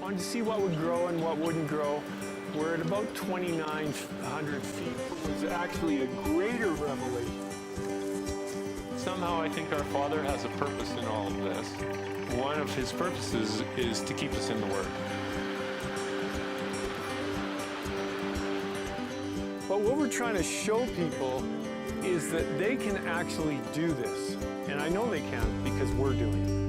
wanted to see what would grow and what wouldn't grow. We're at about 2,900 feet. It was actually a greater revelation. Somehow I think our Father has a purpose in all of this. One of his purposes is to keep us in the Word. But what we're trying to show people is that they can actually do this. And I know they can because we're doing it.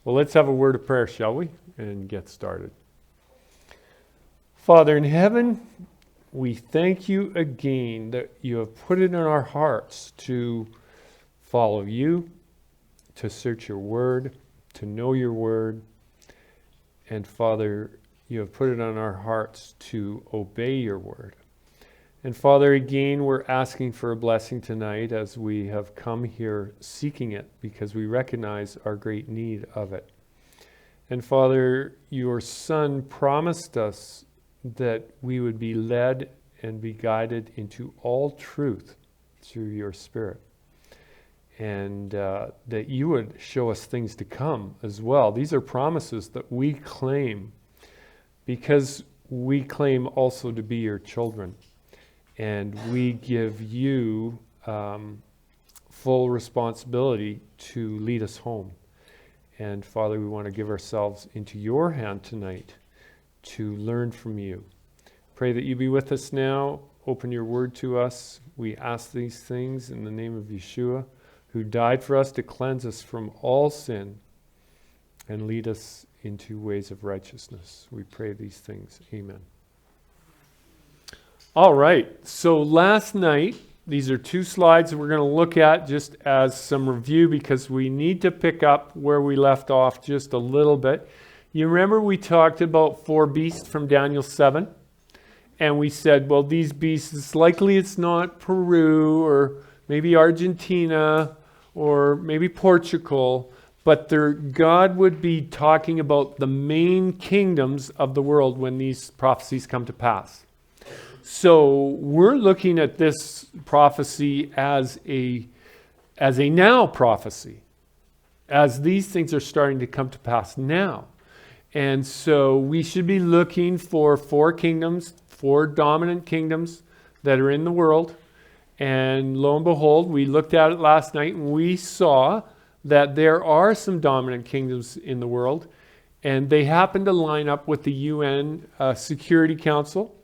Well, let's have a word of prayer, shall we? And get started. Father in heaven, we thank you again that you have put it in our hearts to follow you, to search your word, to know your word. And Father, you have put it on our hearts to obey your word. And Father, again, we're asking for a blessing tonight as we have come here seeking it because we recognize our great need of it. And Father, your Son promised us that we would be led and be guided into all truth through your Spirit. And that you would show us things to come as well. These are promises that we claim because we claim also to be your children. And we give you full responsibility to lead us home. And Father, we want to give ourselves into your hand tonight to learn from you. Pray that you be with us now. Open your word to us. We ask these things in the name of Yeshua, who died for us to cleanse us from all sin and lead us into ways of righteousness. We pray these things. Amen. All right, so last night, these are two slides that we're going to look at just as some review because we need to pick up where we left off just a little bit. You remember we talked about 4 beasts from Daniel 7, and we said, well, these beasts, it's likely it's not Peru or maybe Argentina or maybe Portugal, but God would be talking about the main kingdoms of the world when these prophecies come to pass. So we're looking at this prophecy as a now prophecy, as these things are starting to come to pass now. And so we should be looking for 4 kingdoms, 4 dominant kingdoms that are in the world. And lo and behold, we looked at it last night and we saw that there are some dominant kingdoms in the world. And they happen to line up with the UN Security Council.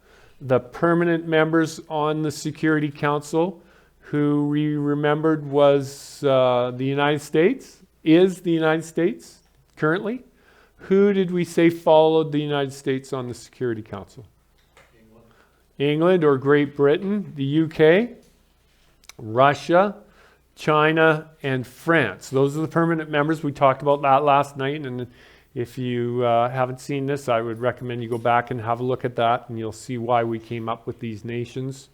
The permanent members on the Security Council, who we remembered was the United States, is the United States currently. Who did we say followed the United States on the Security Council? England or Great Britain, the UK, Russia, China, and France. Those are the permanent members. We talked about that last night, and if you haven't seen this, I would recommend you go back and have a look at that, and you'll see why we came up with these nations,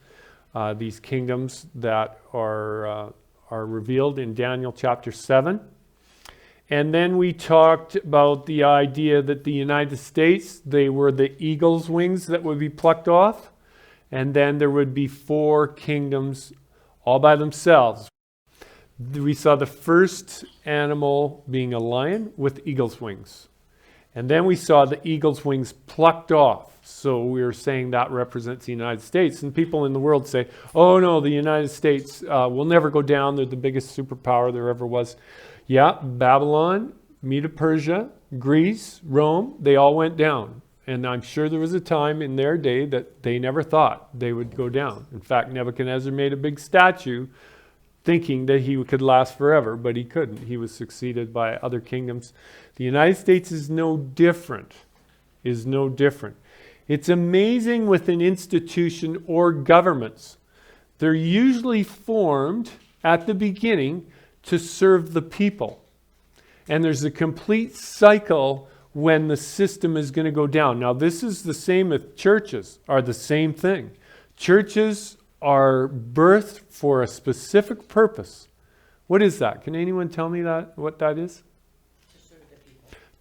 these kingdoms that are revealed in Daniel chapter 7. And then we talked about the idea that the United States, they were the eagle's wings that would be plucked off, and then there would be 4 kingdoms all by themselves. We saw the first animal being a lion with eagle's wings. And then we saw the eagle's wings plucked off. So we were saying that represents the United States. And people in the world say, oh no, the United States will never go down. They're the biggest superpower there ever was. Yeah, Babylon, Medo-Persia, Greece, Rome, they all went down. And I'm sure there was a time in their day that they never thought they would go down. In fact, Nebuchadnezzar made a big statue thinking that he could last forever, but he couldn't. He was succeeded by other kingdoms. The United States is no different. It's amazing with an institution or governments. They're usually formed at the beginning to serve the people. And there's a complete cycle when the system is going to go down. Now, this is the same with churches, are the same thing. Churches are birthed for a specific purpose. What is that? Can anyone tell me what that is?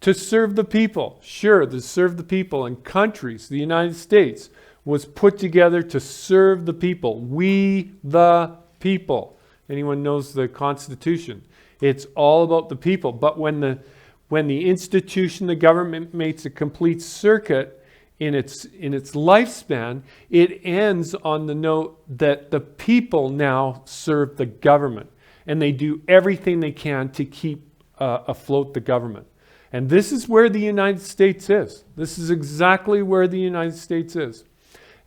To serve the people. Sure, to serve the people. And countries, the United States, was put together to serve the people. We the people. Anyone knows the Constitution? It's all about the people. But when the institution, the government, makes a complete circuit in its lifespan, it ends on the note that the people now serve the government, and they do everything they can to keep afloat the government. And this is where the United States is. This is exactly where the United States is.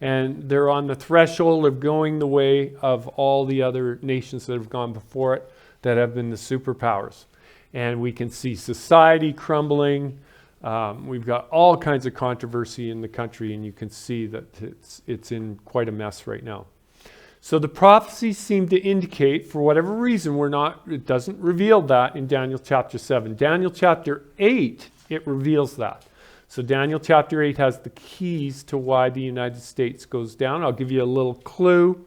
And they're on the threshold of going the way of all the other nations that have gone before it, that have been the superpowers. And we can see society crumbling. We've got all kinds of controversy in the country, and you can see that it's in quite a mess right now. So the prophecies seem to indicate, for whatever reason, it doesn't reveal that in Daniel chapter 7. Daniel chapter 8, it reveals that. So Daniel chapter 8 has the keys to why the United States goes down. I'll give you a little clue,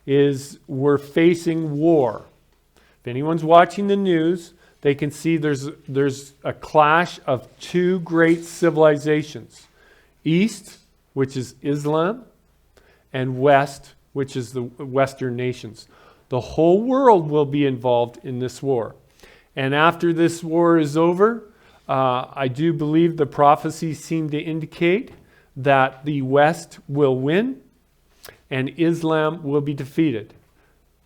is we're facing war. If anyone's watching the news, they can see there's a clash of two great civilizations. East, which is Islam, and West, which is the Western nations. The whole world will be involved in this war. And after this war is over, I do believe the prophecies seem to indicate that the West will win and Islam will be defeated.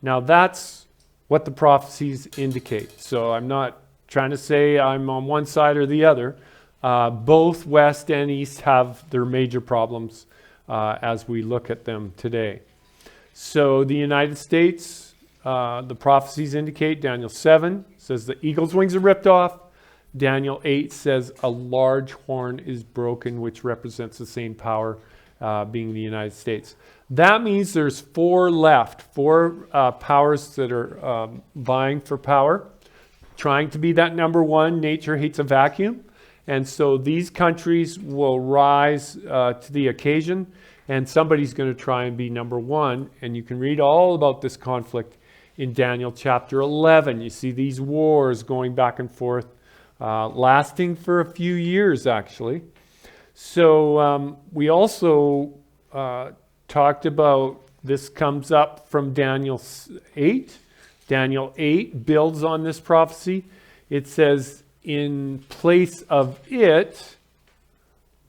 Now that's what the prophecies indicate. So I'm not trying to say I'm on one side or the other. Both West and East have their major problems as we look at them today. So the United States, the prophecies indicate, Daniel 7 says the eagle's wings are ripped off. Daniel 8 says a large horn is broken, which represents the same power, being the United States. That means there's four left, four powers that are vying for power, trying to be that number one. Nature hates a vacuum. And so these countries will rise to the occasion, and somebody's going to try and be number one. And you can read all about this conflict in Daniel chapter 11. You see these wars going back and forth, lasting for a few years, actually. So we also talked about, this comes up from Daniel 8. Daniel 8 builds on this prophecy. It says, in place of it,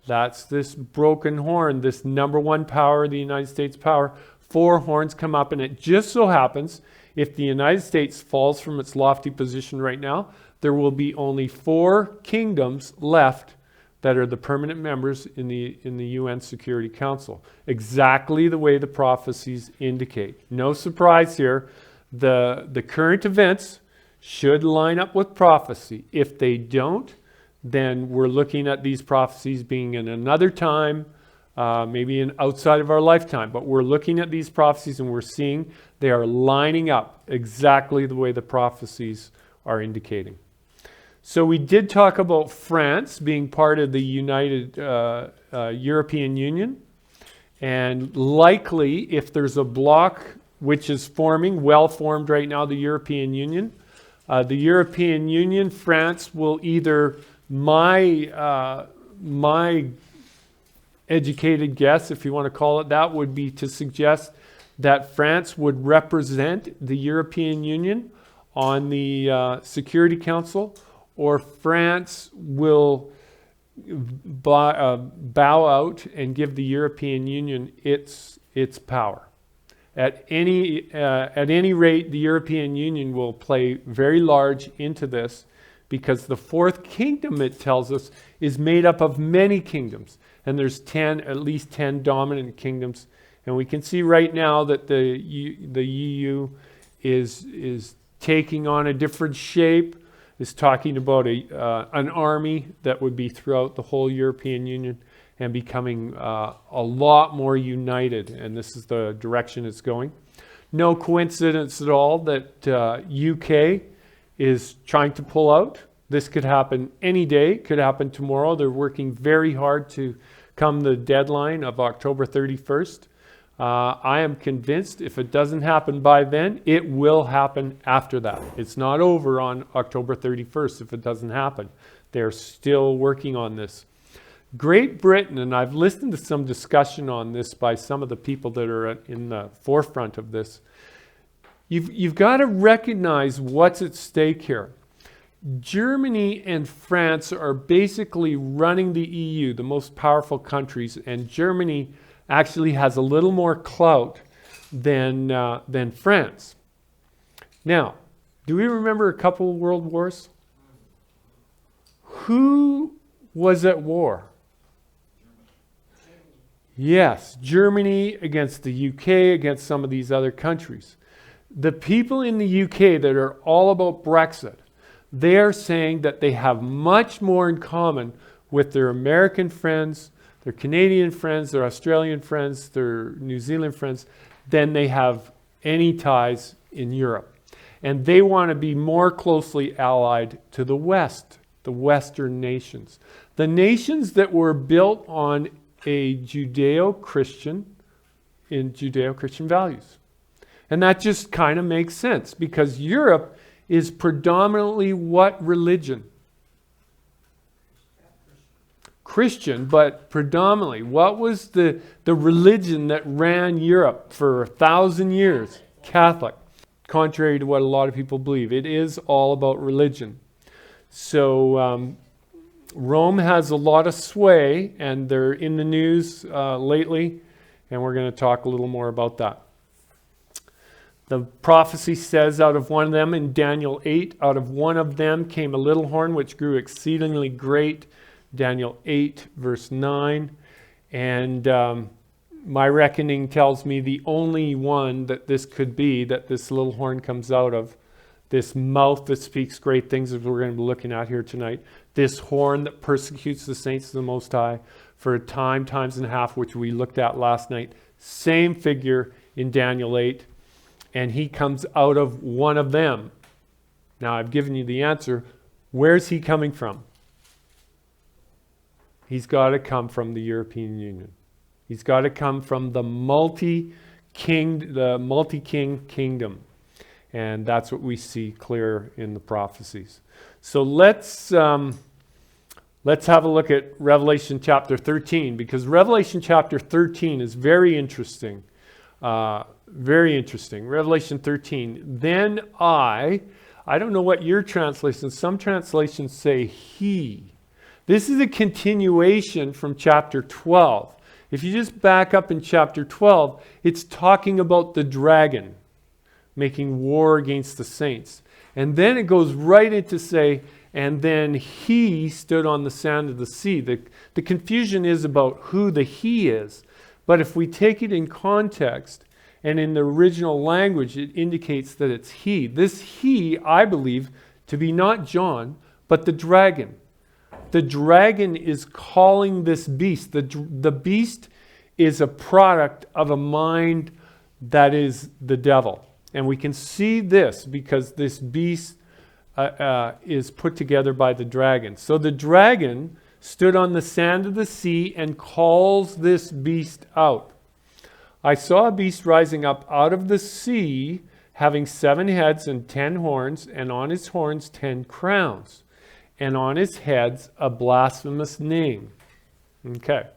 that's this broken horn, this number one power, the United States power, four horns come up, and it just so happens, if the United States falls from its lofty position right now, there will be only four kingdoms left that are the permanent members in the UN Security Council. Exactly the way the prophecies indicate. No surprise here. The current events should line up with prophecy. If they don't, then we're looking at these prophecies being in another time, maybe outside of our lifetime. But we're looking at these prophecies and we're seeing they are lining up exactly the way the prophecies are indicating. So we did talk about France being part of the United European Union. And likely, if there's a bloc which is forming, well formed right now, the European Union, France will either, my educated guess, if you want to call it that, would be to suggest that France would represent the European Union on the Security Council, or France will bow out and give the European Union its power. At any rate, the European Union will play very large into this, because the fourth kingdom, it tells us, is made up of many kingdoms, and there's at least 10 dominant kingdoms. And we can see right now that the EU is taking on a different shape. Is talking about an army that would be throughout the whole European Union and becoming a lot more united. And this is the direction it's going. No coincidence at all that UK is trying to pull out. This could happen any day, could happen tomorrow. They're working very hard to come the deadline of October 31st. I am convinced if it doesn't happen by then, it will happen after that. It's not over on October 31st if it doesn't happen. They're still working on this. Great Britain, and I've listened to some discussion on this by some of the people that are in the forefront of this. You've got to recognize what's at stake here. Germany and France are basically running the EU, the most powerful countries, and Germany actually has a little more clout than France. Now, do we remember a couple world wars? Who was at war? Yes, Germany against the UK, against some of these other countries. The people in the UK that are all about Brexit, they are saying that they have much more in common with their American friends, their Canadian friends, their Australian friends, their New Zealand friends, than they have any ties in Europe. And they want to be more closely allied to the West, the Western nations. The nations that were built on a Judeo-Christian values. And that just kind of makes sense because Europe is predominantly what religion? Christian, but predominantly. What was the religion that ran Europe for 1,000 years? Catholic. Contrary to what a lot of people believe. It is all about religion. So Rome has a lot of sway, and they're in the news lately, and we're going to talk a little more about that. The prophecy says out of one of them in Daniel 8, out of one of them came a little horn which grew exceedingly great. Daniel 8 verse 9. And my reckoning tells me the only one that this could be, that this little horn comes out of, this mouth that speaks great things, as we're going to be looking at here tonight, this horn that persecutes the saints of the Most High for a time, times and a half, which we looked at last night. Same figure in Daniel 8. And he comes out of one of them. Now, I've given you the answer. Where's he coming from? He's got to come from the European Union. He's got to come from the multi-king kingdom. And that's what we see clear in the prophecies. So let's have a look at Revelation chapter 13, because Revelation chapter 13 is very interesting. Very interesting. Revelation 13. Then I don't know what your translation, some translations say he. This is a continuation from chapter 12. If you just back up in chapter 12, it's talking about the dragon making war against the saints. And then it goes right into say, and then he stood on the sand of the sea. The confusion is about who the he is. But if we take it in context, and in the original language, it indicates that it's he. This he, I believe, to be not John, but the dragon. The dragon is calling this beast. The beast is a product of a mind that is the devil. And we can see this because this beast is put together by the dragon. So the dragon stood on the sand of the sea and calls this beast out. I saw a beast rising up out of the sea, having 7 heads and 10 horns, and on his horns 10 crowns, and on his heads a blasphemous name. Okay.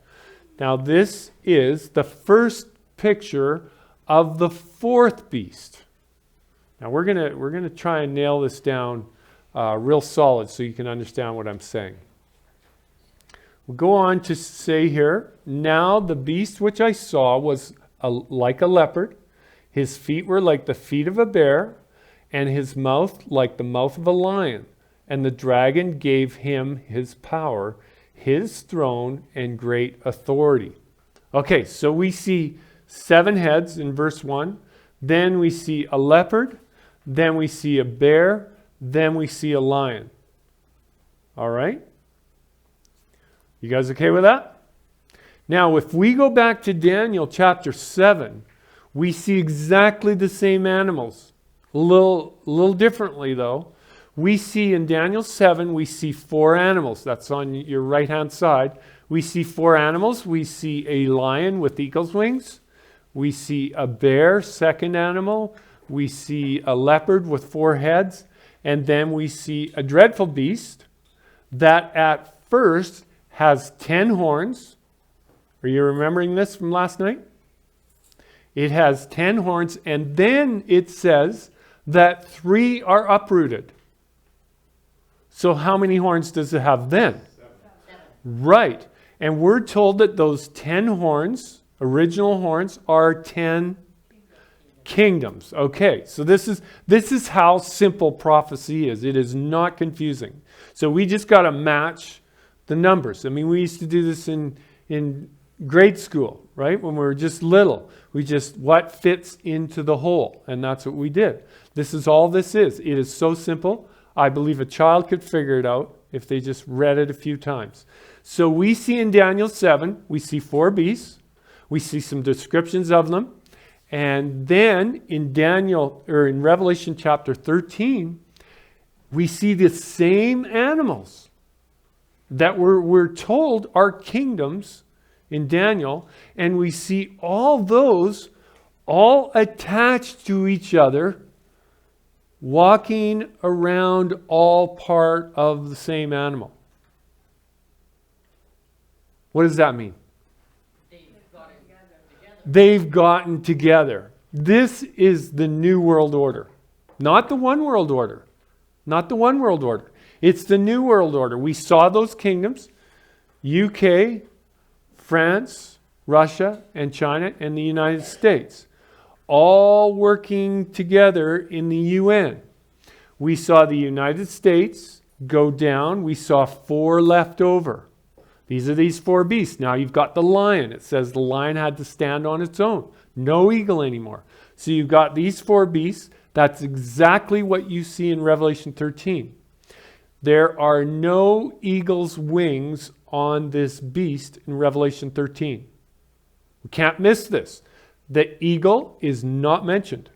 Now this is the first picture of the 4th beast. Now we're gonna try and nail this down real solid so you can understand what I'm saying. We'll go on to say here, now the beast which I saw was like a leopard, his feet were like the feet of a bear, and his mouth like the mouth of a lion. And the dragon gave him his power, his throne, and great authority. Okay, so we see 7 heads in verse 1. Then we see a leopard. Then we see a bear. Then we see a lion. All right? You guys okay with that? Now, if we go back to Daniel chapter 7, we see exactly the same animals. A little differently, though. We see in Daniel 7, we see 4 animals. That's on your right-hand side. We see 4 animals. We see a lion with eagle's wings. We see a bear, second animal. We see a leopard with 4 heads. And then we see a dreadful beast that at first has 10 horns. Are you remembering this from last night? It has 10 horns, and then it says that 3 are uprooted. So how many horns does it have then? 7. Right. And we're told that those 10 horns, original horns, are 10 kingdoms. Okay, so this is how simple prophecy is. It is not confusing. So we just got to match the numbers. I mean, we used to do this in grade school, right? When we were just little. We just, what fits into the whole? And that's what we did. This is all this is. It is so simple. I believe a child could figure it out if they just read it a few times. So we see in Daniel 7, we see 4 beasts. We see some descriptions of them. And then in Revelation chapter 13, we see the same animals that we're told are kingdoms in Daniel, and we see all those all attached to each other, walking around, all part of the same animal. What does that mean? They've gotten together. This is the new world order. Not the one world order. Not the one world order. It's the new world order. We saw those kingdoms, UK, France, Russia, and China, and the United States, all working together in the UN. We saw the United States go down. We saw 4 left over. These are these 4 beasts. Now you've got the lion. It says the lion had to stand on its own. No eagle anymore. So you've got these 4 beasts. That's exactly what you see in Revelation 13. There are no eagle's wings on this beast in Revelation 13. We can't miss this. The eagle is not mentioned.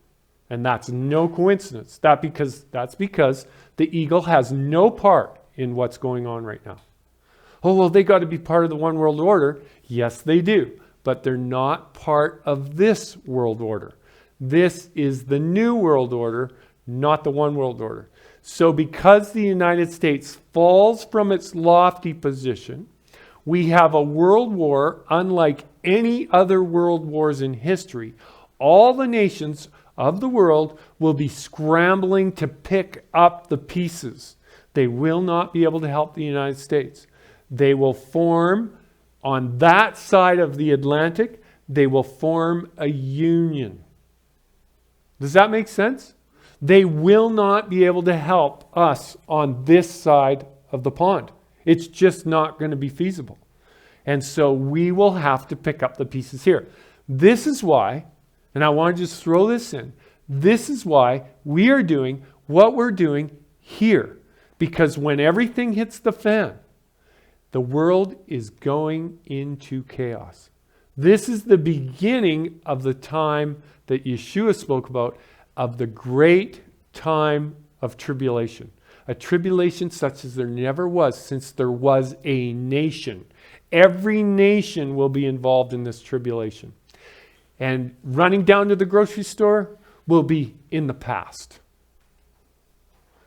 And that's no coincidence. That's because the eagle has no part in what's going on right now. Oh, well, they got to be part of the one world order. Yes, they do. But they're not part of this world order. This is the new world order, not the one world order. So because the United States falls from its lofty position, we have a world war unlike any other world wars in history. All the nations of the world will be scrambling to pick up the pieces. They will not be able to help the United States. They will form on that side of the Atlantic, they will form a union. Does that make sense? They will not be able to help us on this side of the pond. It's just not going to be feasible. And so we will have to pick up the pieces here. This is why, and I want to just throw this in, this is why we are doing what we're doing here. Because when everything hits the fan, the world is going into chaos. This is the beginning of the time that Yeshua spoke about, of the great time of tribulation. A tribulation such as there never was since there was a nation. Every nation will be involved in this tribulation. And running down to the grocery store will be in the past.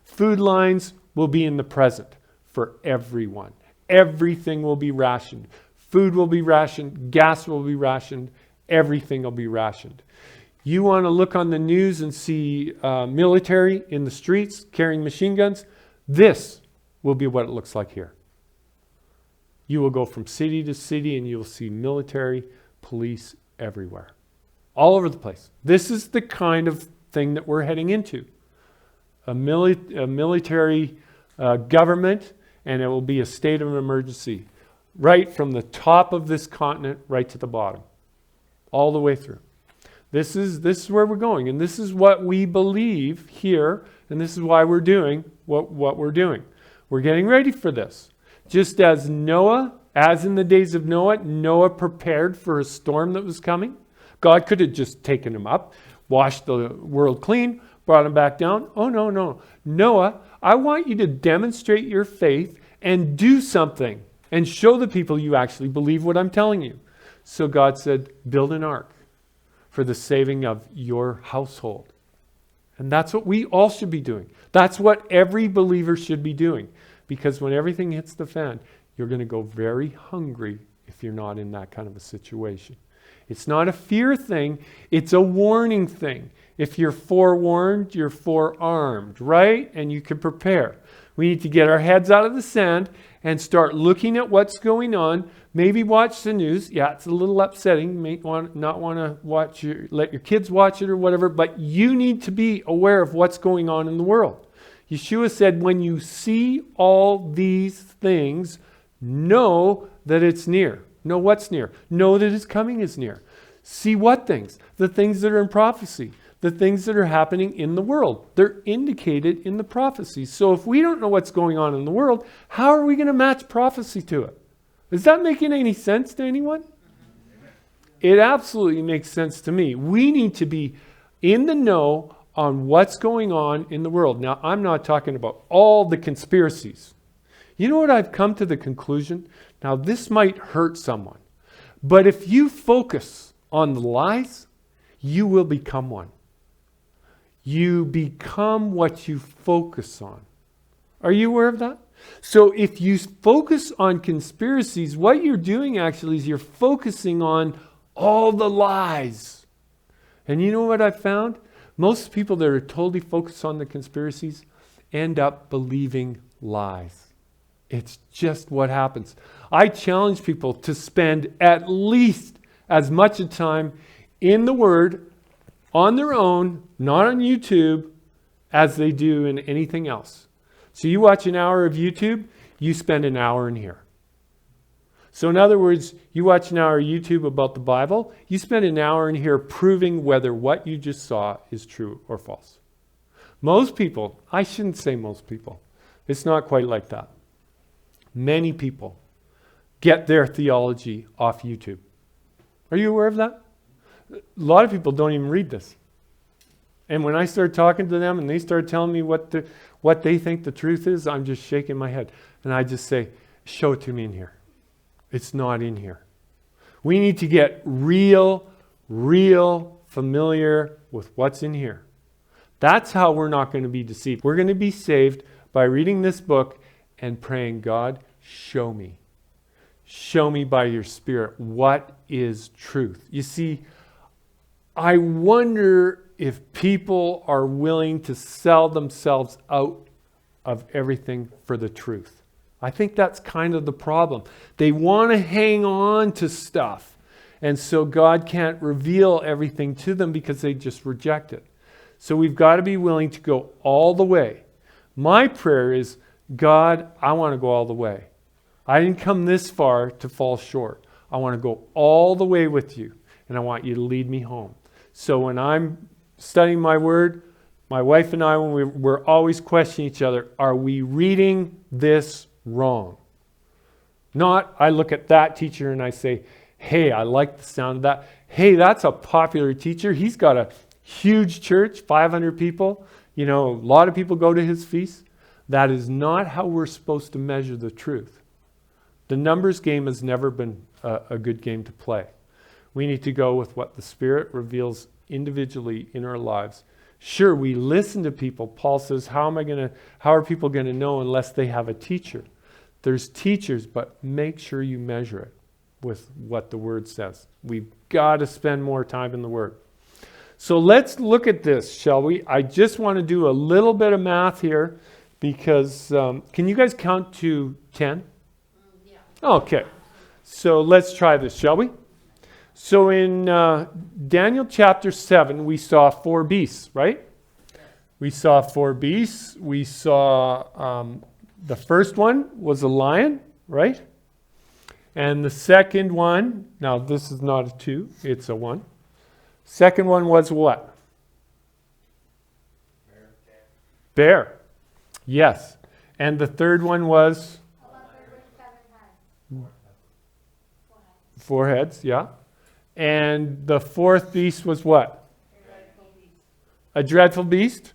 Food lines will be in the present for everyone. Everything will be rationed. Food will be rationed. Gas will be rationed. Everything will be rationed. You want to look on the news and see military in the streets carrying machine guns? This will be what it looks like here. You will go from city to city and you will see military, police everywhere. All over the place. This is the kind of thing that we're heading into. A military government, and it will be a state of emergency. Right from the top of this continent right to the bottom. All the way through. This is where we're going, and this is what we believe here, and this is why we're doing what we're doing. We're getting ready for this. Just as Noah, as in the days of Noah, Noah prepared for a storm that was coming. God could have just taken him up, washed the world clean, brought him back down. Oh, no. Noah, I want you to demonstrate your faith and do something and show the people you actually believe what I'm telling you. So God said, build an ark for the saving of your household. And that's what we all should be doing. That's what every believer should be doing. Because when everything hits the fan, you're going to go very hungry if you're not in that kind of a situation. It's not a fear thing. It's a warning thing. If you're forewarned, you're forearmed, right? And you can prepare. We need to get our heads out of the sand and start looking at what's going on. Maybe watch the news. Yeah, it's a little upsetting. You may not want to let your kids watch it or whatever, but you need to be aware of what's going on in the world. Yeshua said, when you see all these things, know that it's near. Know what's near. Know that his coming is near. See what things? The things that are in prophecy. The things that are happening in the world. They're indicated in the prophecies. So if we don't know what's going on in the world, how are we going to match prophecy to it? Is that making any sense to anyone? It absolutely makes sense to me. We need to be in the know on what's going on in the world. Now, I'm not talking about all the conspiracies. You know what I've come to the conclusion? Now, this might hurt someone. But if you focus on the lies, you will become one. You become what you focus on. Are you aware of that? So if you focus on conspiracies, what you're doing actually is you're focusing on all the lies. And you know what I've found? Most people that are totally focused on the conspiracies end up believing lies. It's just what happens. I challenge people to spend at least as much time in the Word on their own, not on YouTube, as they do in anything else. So you watch an hour of YouTube, you spend an hour in here. So in other words, you watch an hour of YouTube about the Bible, you spend an hour in here proving whether what you just saw is true or false. Most people, I shouldn't say most people, it's not quite like that. Many people get their theology off YouTube. Are you aware of that? A lot of people don't even read this. And when I start talking to them and they start telling me what they think the truth is, I'm just shaking my head. And I just say, show it to me in here. It's not in here. We need to get real familiar with what's in here. That's how we're not going to be deceived. We're going to be saved by reading this book and praying, God, show me. Show me by your Spirit what is truth. You see, I wonder if people are willing to sell themselves out of everything for the truth. I think that's kind of the problem. They want to hang on to stuff. And so God can't reveal everything to them because they just reject it. So we've got to be willing to go all the way. My prayer is, God, I want to go all the way. I didn't come this far to fall short. I want to go all the way with you. And I want you to lead me home. So when I'm studying my word, my wife and I, when we're always questioning each other, are we reading this wrong? Not, I look at that teacher and I say, hey, I like the sound of that. Hey, that's a popular teacher. He's got a huge church, 500 people. You know, a lot of people go to his feast. That is not how we're supposed to measure the truth. The numbers game has never been a good game to play. We need to go with what the Spirit reveals individually in our lives. Sure, we listen to people. Paul says, how are people going to know unless they have a teacher? There's teachers, but make sure you measure it with what the Word says. We've got to spend more time in the Word. So let's look at this, shall we? I just want to do a little bit of math here because, can you guys count to 10? Yeah. Okay. So let's try this, shall we? So in Daniel chapter 7, we saw 4 beasts, right? We saw 4 beasts. We saw the first one was a lion, right? And the second one, now this is not a 2, it's a 1. Second one was what? Bear. Yes. And the third one was? 4 heads, yeah. And the fourth beast was what? A dreadful beast.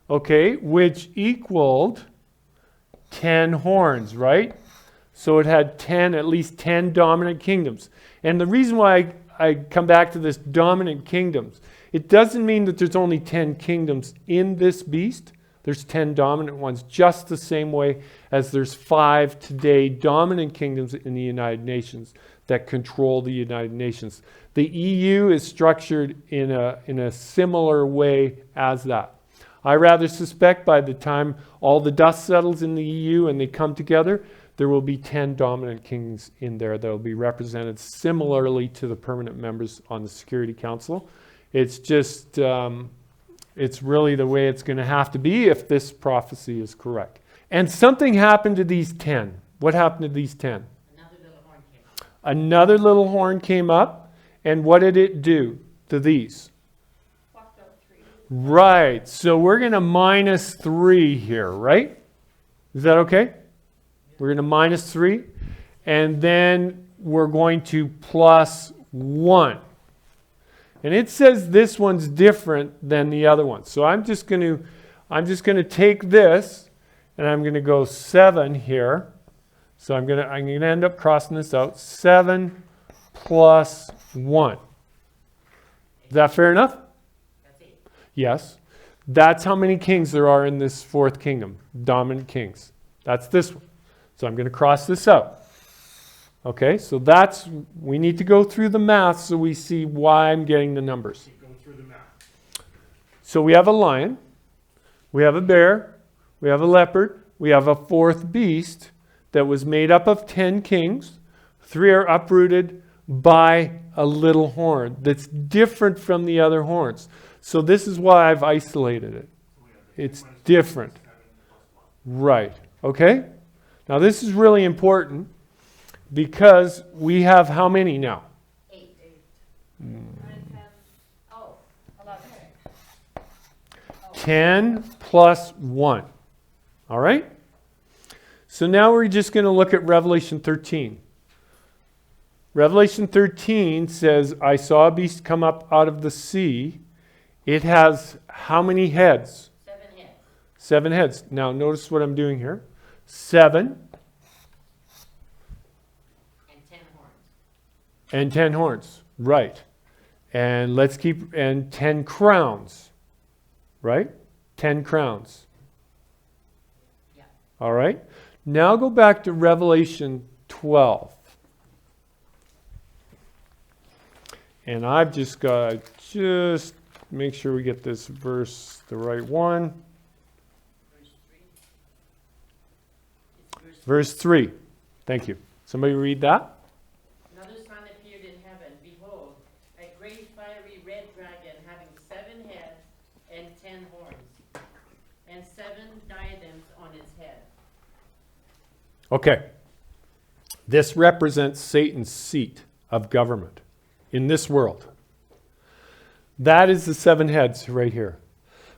Okay, which equaled 10 horns, right? So it had at least 10 dominant kingdoms. And the reason why I come back to this dominant kingdoms, it doesn't mean that there's only 10 kingdoms in this beast. There's 10 dominant ones, just the same way as there's 5 today dominant kingdoms in the United Nations. that control the United Nations. The EU is structured in a similar way as that. I rather suspect by the time all the dust settles in the EU and they come together, there will be 10 dominant kings in there that will be represented similarly to the permanent members on the Security Council. It's just, it's really the way it's going to have to be if this prophecy is correct. And something happened to these 10. What happened to these 10? Another little horn came up, and what did it do to these? Walked out 3. Right, so we're going to minus 3 here, right? Is that okay? We're going to minus 3, and then we're going to plus 1. And it says this one's different than the other one. So I'm just going to take this, and I'm going to go 7 here. So I'm going to end up crossing this out. 7 plus 1. Is that fair enough? That's 8. Yes. That's how many kings there are in this fourth kingdom. Dominant kings. That's this one. So I'm going to cross this out. Okay, so we need to go through the math so we see why I'm getting the numbers. Keep going through the math. So we have a lion, we have a bear, we have a leopard, we have a fourth beast that was made up of 10 kings. 3 are uprooted by a little horn that's different from the other horns. So this is why I've isolated it. It's different. Right. Okay? Now this is really important because we have how many now? 8. 9, 10. Oh, 11. 10 plus 1. All right? So now we're just going to look at Revelation 13. Revelation 13 says, I saw a beast come up out of the sea. It has how many heads? 7 heads. 7 heads. Now notice what I'm doing here. 7 And 10 horns. and 10 horns. Right. And and 10 crowns. Right? 10 crowns. Yeah. All right. Now go back to Revelation 12. And I've just got to make sure we get this verse the right one. Verse 3. It's Verse 3. Thank you. Somebody read that? Another sign appeared in heaven. Behold, a great fiery red dragon having 7 heads and 10 horns, and 7 diadems on its head. Okay. This represents Satan's seat of government in this world. That is the 7 heads right here.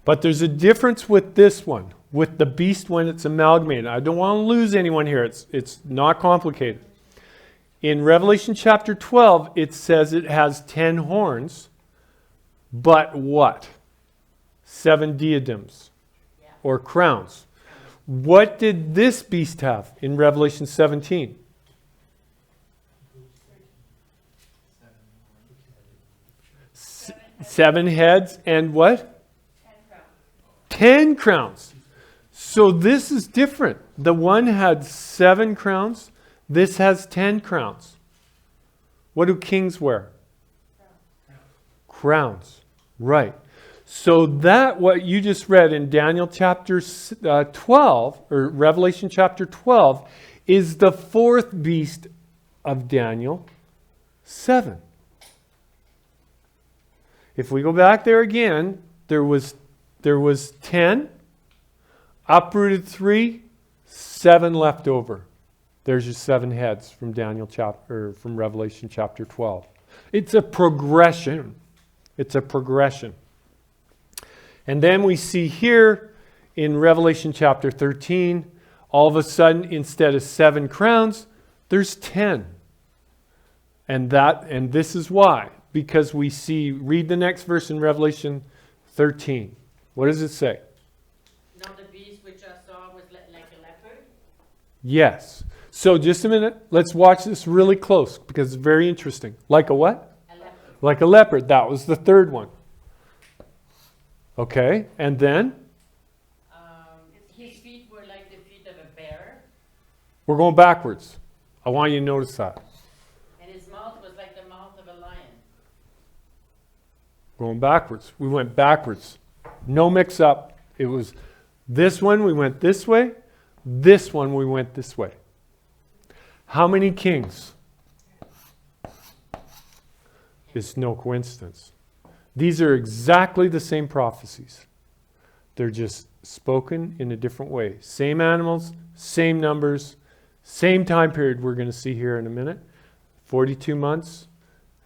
But there's a difference with this one, with the beast when it's amalgamated. I don't want to lose anyone here. It's not complicated. In Revelation chapter 12, it says it has 10 horns, but what? 7 diadems Yeah. or crowns. What did this beast have in Revelation 17? 7 heads and what? 10 crowns. 10 crowns. So this is different. The one had 7 crowns. This has 10 crowns. What do kings wear? Crowns. Right. So that what you just read in Daniel chapter 12, or Revelation chapter 12, is the 4th beast of Daniel 7. If we go back there again, there was 10, uprooted 3, 7 left over. There's your 7 heads from from Revelation chapter 12. It's a progression. It's a progression. And then we see here in Revelation chapter 13, all of a sudden, instead of 7 crowns, there's 10. And this is why. Because we see, read the next verse in Revelation 13. What does it say? Now the beast which I saw was like a leopard. Yes. So just a minute. Let's watch this really close because it's very interesting. Like a what? A leopard. Like a leopard. That was the 3rd one. Okay. And then His feet were like the feet of a bear, we're going backwards. I want you to notice that. and his Going backwards. We went backwards. No mix up. It was this one, we went this way. This one, we went this way. How many kings? It's no coincidence. These are exactly the same prophecies. They're just spoken in a different way. Same animals, same numbers, same time period we're going to see here in a minute. 42 months,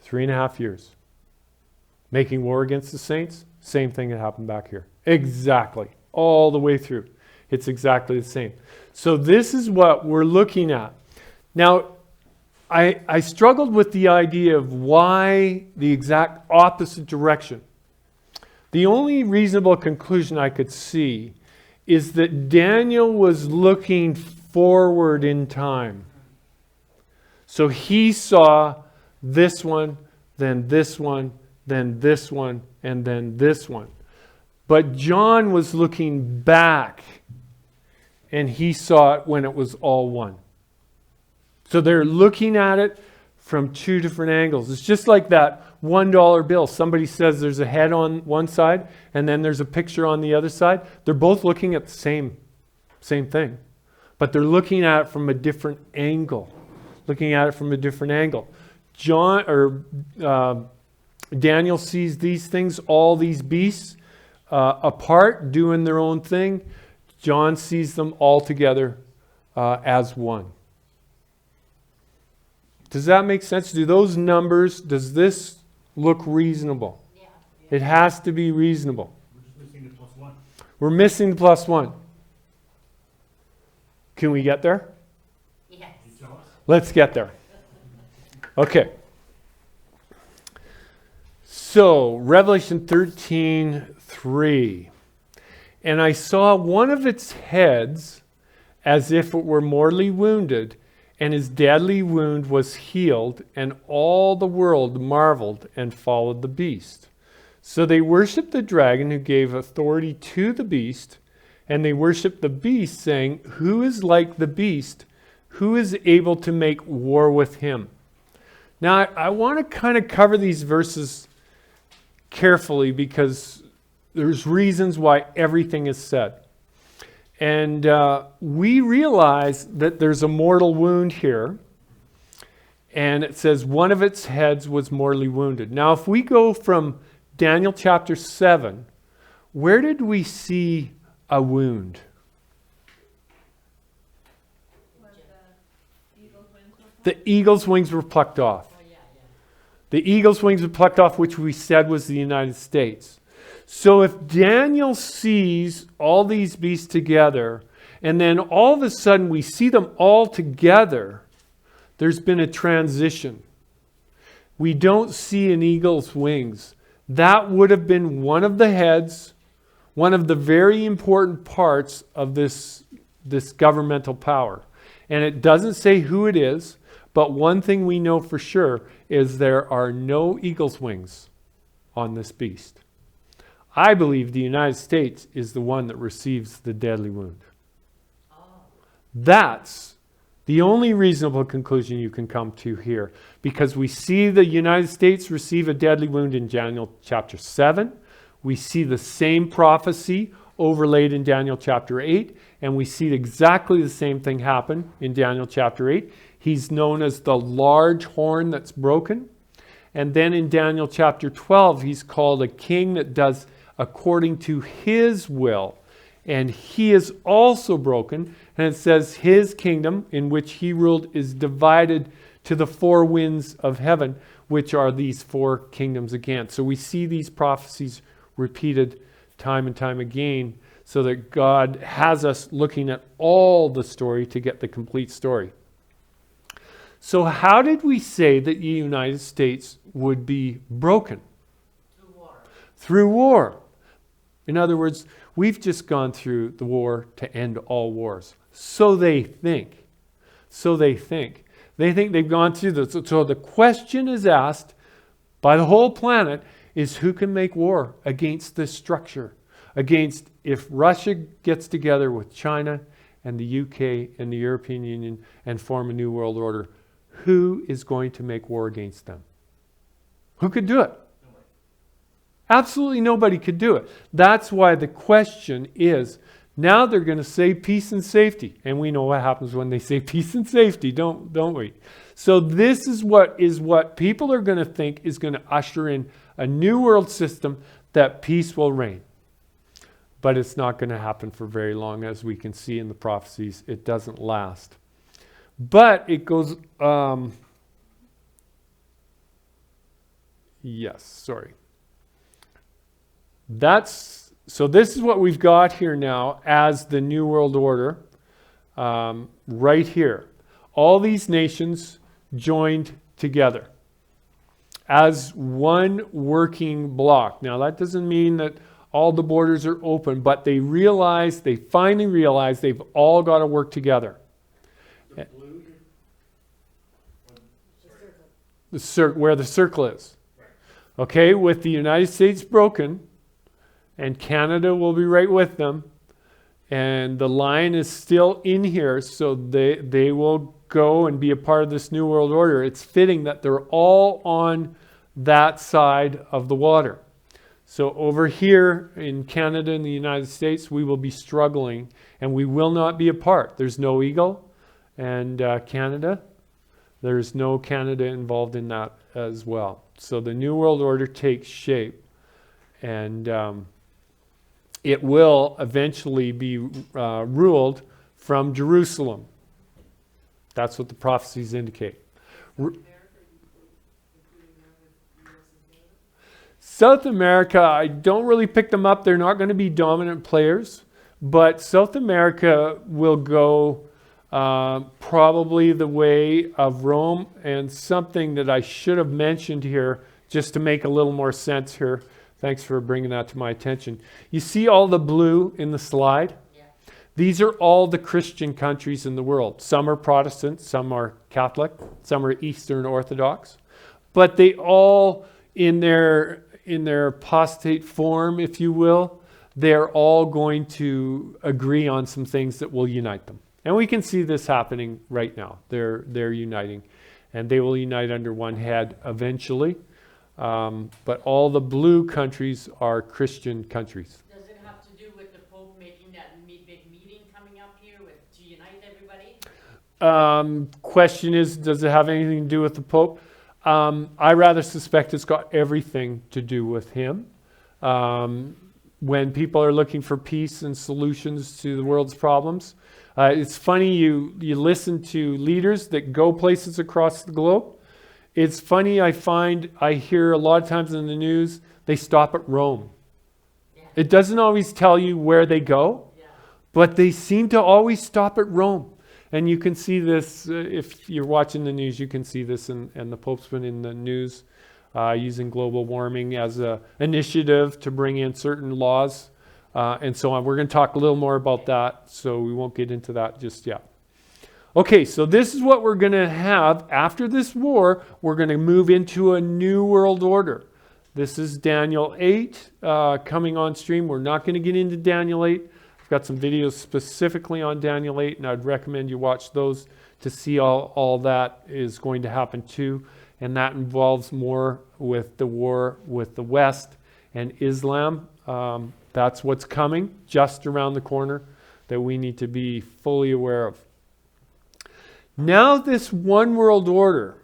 3.5 years. Making war against the saints, same thing that happened back here. Exactly. All the way through. It's exactly the same. So this is what we're looking at. Now, I struggled with the idea of why the exact opposite direction. The only reasonable conclusion I could see is that Daniel was looking forward in time. So he saw this one, then this one, then this one, and then this one. But John was looking back, and he saw it when it was all one. So they're looking at it from two different angles. It's just like that $1 bill. Somebody says there's a head on one side, and then there's a picture on the other side. They're both looking at the same thing, but they're looking at it from a different angle. Daniel sees these things, all these beasts, apart, doing their own thing. John sees them all together as one. Does that make sense? Do those numbers, does this look reasonable? Yeah. It has to be reasonable. We're just missing the +1. We're missing the +1. Can we get there? Yes. You tell us. Let's get there. Okay. So, Revelation 13:3. And I saw one of its heads as if it were mortally wounded, and his deadly wound was healed, and all the world marveled and followed the beast. So they worshipped the dragon who gave authority to the beast, and they worshipped the beast, saying, "Who is like the beast? Who is able to make war with him?" Now, I want to kind of cover these verses carefully because there's reasons why everything is said. And we realize that there's a mortal wound here. And it says one of its heads was mortally wounded. Now, if we go from Daniel chapter 7, where did we see a wound? The eagle's wings were plucked off. Oh, yeah. The eagle's wings were plucked off, which we said was the United States. So if Daniel sees all these beasts together, and then all of a sudden we see them all together, there's been a transition. We don't see an eagle's wings. That would have been one of the heads, one of the very important parts of this governmental power. And it doesn't say who it is, but one thing we know for sure is there are no eagle's wings on this beast. I believe the United States is the one that receives the deadly wound. That's the only reasonable conclusion you can come to here, because we see the United States receive a deadly wound in Daniel chapter 7. We see the same prophecy overlaid in Daniel chapter 8, and we see exactly the same thing happen in Daniel chapter 8. He's known as the large horn that's broken. And then in Daniel chapter 12, he's called a king that does according to his will. And he is also broken. And it says his kingdom in which he ruled is divided to the four winds of heaven, which are these four kingdoms again. So we see these prophecies repeated time and time again, so that God has us looking at all the story to get the complete story. So how did we say that the United States would be broken? Through war. Through war. In other words, we've just gone through the war to end all wars. So they think. They think they've gone through this. So the question is asked by the whole planet is who can make war against this structure? Against if Russia gets together with China and the UK and the European Union and form a new world order, who is going to make war against them? Who could do it? Absolutely nobody could do it. That's why the question is, now they're going to say peace and safety. And we know what happens when they say peace and safety, don't we? So this is what people are going to think is going to usher in a new world system that peace will reign. But it's not going to happen for very long, as we can see in the prophecies. It doesn't last. But it goes... yes, sorry. So this is what we've got here now as the New World Order, right here. All these nations joined together as one working block. Now that doesn't mean that all the borders are open, but they finally realize they've all got to work together. The blue? Where the circle is. Okay, with the United States broken, and Canada will be right with them, and the line is still in here, so they will go and be a part of this New World Order. It's fitting that they're all on that side of the water. So over here in Canada and the United States, we will be struggling, and we will not be apart. There's no Eagle and Canada. There's no Canada involved in that as well. So the New World Order takes shape, and it will eventually be ruled from Jerusalem. That's what the prophecies indicate. South America, I don't really pick them up. They're not going to be dominant players, but South America will go probably the way of Rome, and something that I should have mentioned here just to make a little more sense here. Thanks for bringing that to my attention. You see all the blue in the slide? Yeah. These are all the Christian countries in the world. Some are Protestant, some are Catholic, some are Eastern Orthodox. But they all, in their apostate form, if you will, they're all going to agree on some things that will unite them. And we can see this happening right now. They're uniting. And they will unite under one head eventually. But all the blue countries are Christian countries. Does it have to do with the Pope making that big meeting coming up here to unite everybody? Question is, does it have anything to do with the Pope? I rather suspect it's got everything to do with him. When people are looking for peace and solutions to the world's problems, it's funny, you listen to leaders that go places across the globe. It's funny, I hear a lot of times in the news, they stop at Rome. Yeah. It doesn't always tell you where they go, but they seem to always stop at Rome. And you can see this, if you're watching the news, you can see this, and the Pope's been in the news using global warming as an initiative to bring in certain laws and so on. We're going to talk a little more about that, so we won't get into that just yet. Okay, so this is what we're going to have after this war. We're going to move into a new world order. This is Daniel 8 coming on stream. We're not going to get into Daniel 8. I've got some videos specifically on Daniel 8, and I'd recommend you watch those to see all that is going to happen too. And that involves more with the war with the West and Islam. That's what's coming just around the corner that we need to be fully aware of. Now this one world order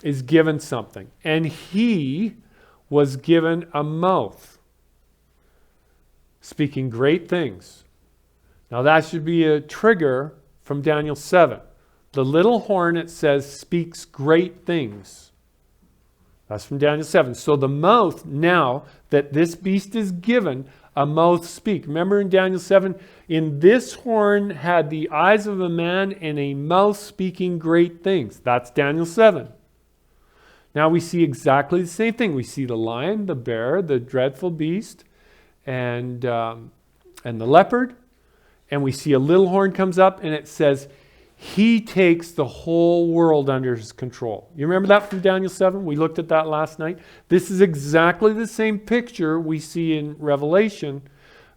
is given something, and he was given a mouth, speaking great things. Now that should be a trigger from Daniel 7. The little horn, it says, speaks great things. That's from Daniel 7. So the mouth, now that this beast is given, a mouth speak. Remember in Daniel 7, in this horn had the eyes of a man and a mouth speaking great things. That's Daniel 7. Now we see exactly the same thing. We see the lion, the bear, the dreadful beast, and the leopard. And we see a little horn comes up, and it says, he takes the whole world under his control. You remember that from Daniel 7? We looked at that last night. This is exactly the same picture we see in Revelation.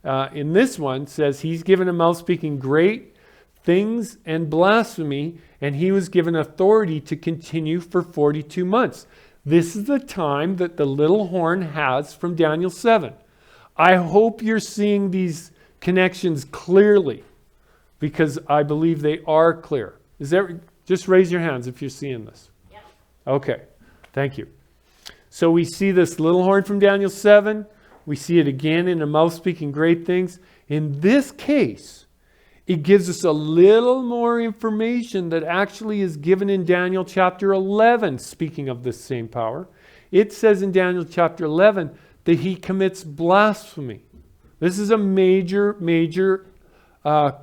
In this one, it says he's given a mouth speaking great things and blasphemy, and he was given authority to continue for 42 months. This is the time that the little horn has from Daniel 7. I hope you're seeing these connections clearly, because I believe they are clear. Just raise your hands if you're seeing this. Yeah. Okay, thank you. So we see this little horn from Daniel 7. We see it again in a mouth speaking great things. In this case, it gives us a little more information that actually is given in Daniel chapter 11, speaking of this same power. It says in Daniel chapter 11 that he commits blasphemy. This is a major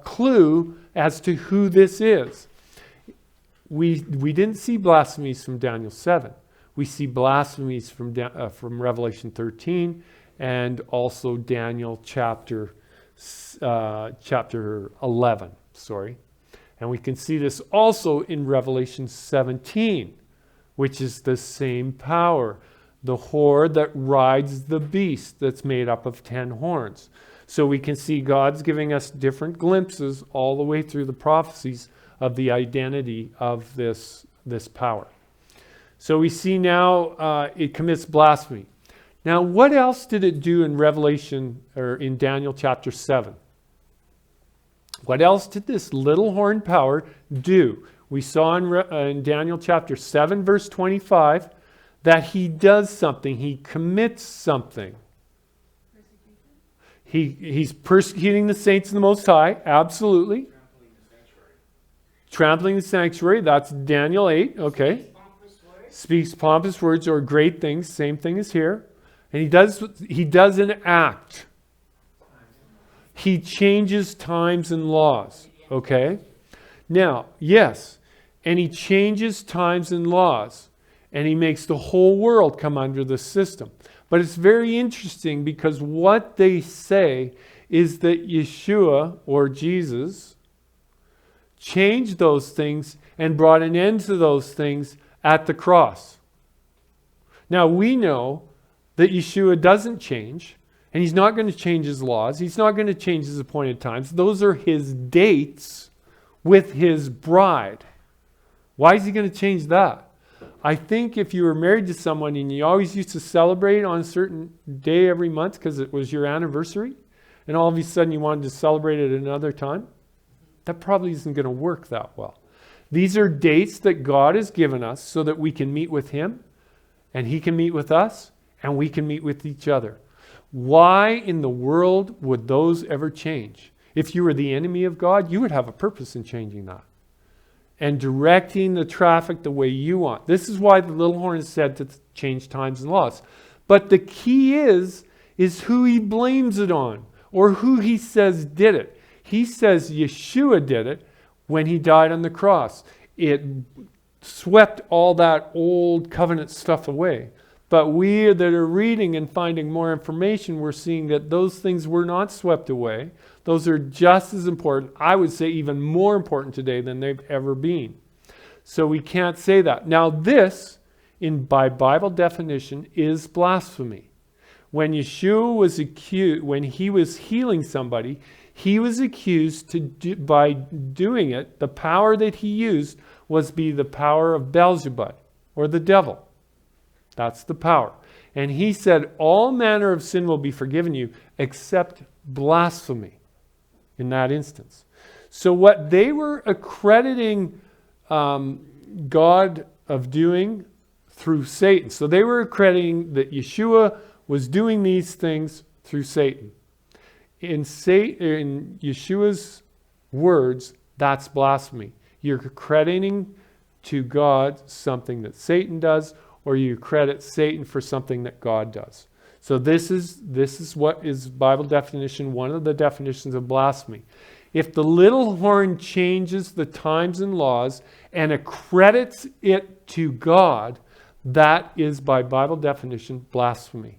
clue as to who this is. We didn't see blasphemies from Daniel 7. We see blasphemies from Revelation 13 and also Daniel chapter 11. And we can see this also in Revelation 17, which is the same power. The horde that rides the beast that's made up of 10 horns. So we can see God's giving us different glimpses all the way through the prophecies of the identity of this power. So we see now it commits blasphemy. Now, what else did it do in Revelation or in Daniel chapter 7? What else did this little horn power do? We saw in Daniel chapter 7, verse 25, that he does something. He commits something. He's persecuting the saints of the Most High. Absolutely. Trampling the sanctuary. That's Daniel 8. Okay. Speaks pompous words or great things. Same thing as here. And he does an act. He changes times and laws. Okay. Now, yes. And he changes times and laws. And he makes the whole world come under the system. But it's very interesting because what they say is that Yeshua, or Jesus, changed those things and brought an end to those things at the cross. Now we know that Yeshua doesn't change, and he's not going to change his laws. He's not going to change his appointed times. Those are his dates with his bride. Why is he going to change that? I think if you were married to someone and you always used to celebrate on a certain day every month because it was your anniversary, and all of a sudden you wanted to celebrate it at another time, that probably isn't going to work that well. These are dates that God has given us so that we can meet with him, and he can meet with us, and we can meet with each other. Why in the world would those ever change? If you were the enemy of God, you would have a purpose in changing that and directing the traffic the way you want. This is why the little horn is said to change times and laws. But the key is who he blames it on, or who he says did it. He says Yeshua did it when he died on the cross. It swept all that old covenant stuff away. But we that are reading and finding more information, we're seeing that those things were not swept away. Those are just as important, I would say even more important today than they've ever been. So we can't say that. Now this, by Bible definition, is blasphemy. When Yeshua was accused, when he was healing somebody, he was accused by doing it, the power that he used was the power of Beelzebub, or the devil. That's the power. And he said, all manner of sin will be forgiven you, except blasphemy in that instance. So what they were accrediting God of doing through Satan. So they were accrediting that Yeshua was doing these things through Satan. In Yeshua's words, that's blasphemy. You're crediting to God something that Satan does, or you credit Satan for something that God does. So this is what is Bible definition, one of the definitions of blasphemy. If the little horn changes the times and laws and accredits it to God, that is by Bible definition blasphemy.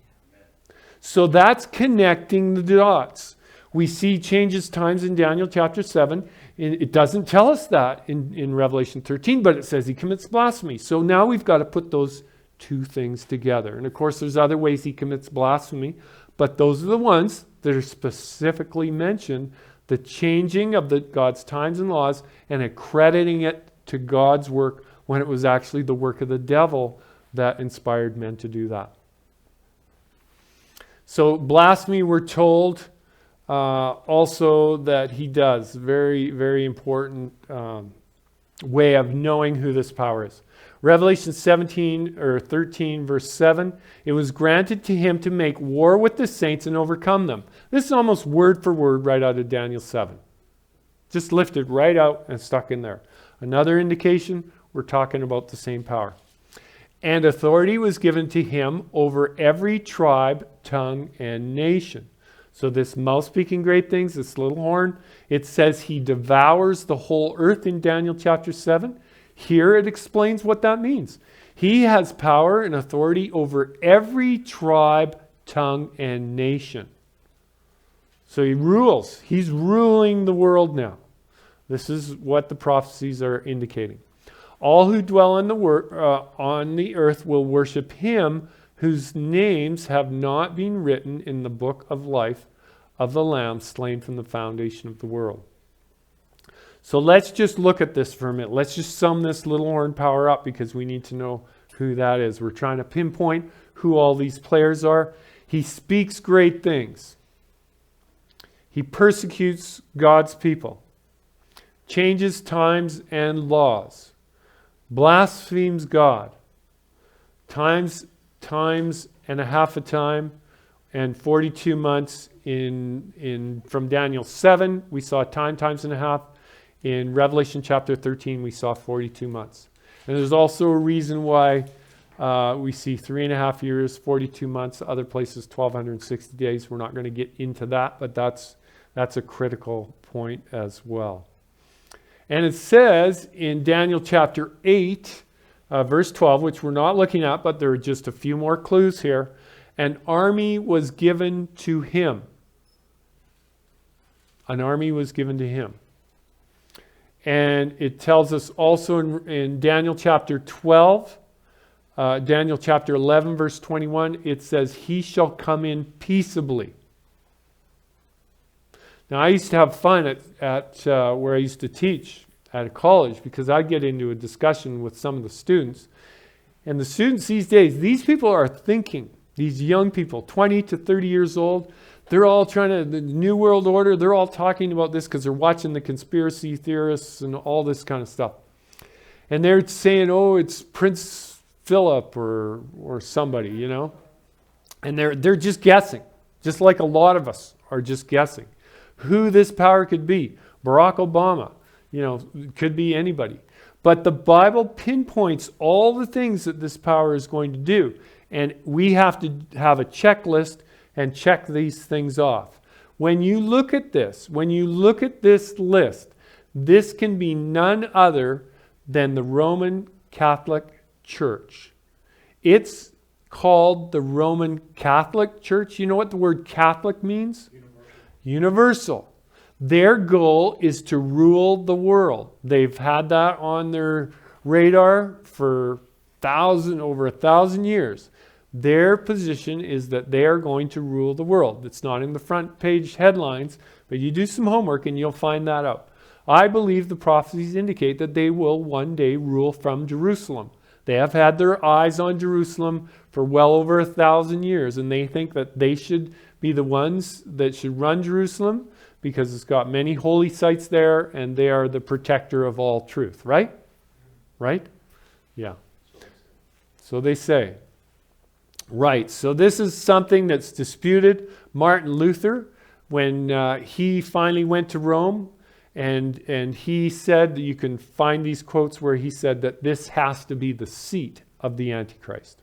So that's connecting the dots. We see changes times in Daniel chapter 7. It doesn't tell us that in Revelation 13, but it says he commits blasphemy. So now we've got to put those two things together. And of course, there's other ways he commits blasphemy, but those are the ones that are specifically mentioned, the changing of God's times and laws and accrediting it to God's work when it was actually the work of the devil that inspired men to do that. So blasphemy, we're told also that he does. Very, very important way of knowing who this power is. Revelation 17 or 13 verse 7, it was granted to him to make war with the saints and overcome them. This is almost word for word right out of Daniel 7. Just lifted right out and stuck in there. Another indication, we're talking about the same power. And authority was given to him over every tribe, tongue, and nation. So this mouth speaking great things, this little horn, it says he devours the whole earth in Daniel chapter 7. Here it explains what that means. He has power and authority over every tribe, tongue, and nation. So he rules. He's ruling the world now. This is what the prophecies are indicating. All who dwell on the earth will worship him whose names have not been written in the book of life of the Lamb slain from the foundation of the world. So let's just look at this for a minute. Let's just sum this little horn power up because we need to know who that is. We're trying to pinpoint who all these players are. He speaks great things. He persecutes God's people. Changes times and laws. Blasphemes God. Times and a half a time and 42 months from Daniel 7, we saw times and a half. In Revelation chapter 13, we saw 42 months. And there's also a reason why we see 3.5 years, 42 months, other places 1,260 days. We're not going to get into that, but that's a critical point as well. And it says in Daniel chapter 8, verse 12, which we're not looking at, but there are just a few more clues here. An army was given to him. An army was given to him. And it tells us also in Daniel chapter 12, Daniel chapter 11, verse 21, it says, he shall come in peaceably. Now, I used to have fun at where I used to teach at a college because I'd get into a discussion with some of the students. And the students these days, these people are thinking, these young people, 20 to 30 years old, they're all trying to, the New World Order, they're all talking about this because they're watching the conspiracy theorists and all this kind of stuff. And they're saying, oh, it's Prince Philip or somebody, you know. And they're just guessing, just like a lot of us are just guessing who this power could be. Barack Obama, you know, could be anybody. But the Bible pinpoints all the things that this power is going to do. And we have to have a checklist and check these things off. When you look at this list, this can be none other than the Roman Catholic Church. It's called the Roman Catholic Church. You know what the word Catholic means? Universal. Their goal is to rule the world. They've had that on their radar for over 1,000 years. Their position is that they are going to rule the world. It's not in the front page headlines, but you do some homework and you'll find that out. I believe the prophecies indicate that they will one day rule from Jerusalem. They have had their eyes on Jerusalem for well over 1,000 years, and they think that they should be the ones that should run Jerusalem because it's got many holy sites there, and they are the protector of all truth, right? Right? Yeah. So they say. Right, so this is something that's disputed. Martin Luther, when he finally went to Rome, and he said, you can find these quotes where he said that this has to be the seat of the Antichrist.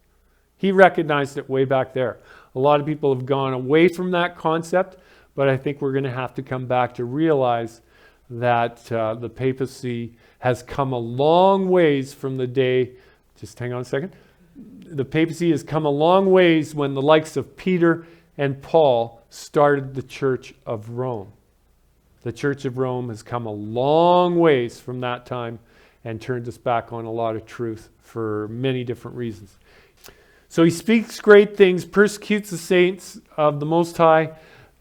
He recognized it way back there. A lot of people have gone away from that concept, but I think we're going to have to come back to realize that the papacy has come a long ways from the day, just hang on a second, the papacy has come a long ways when the likes of Peter and Paul started the Church of Rome. The Church of Rome has come a long ways from that time and turned us back on a lot of truth for many different reasons. So he speaks great things, persecutes the saints of the Most High.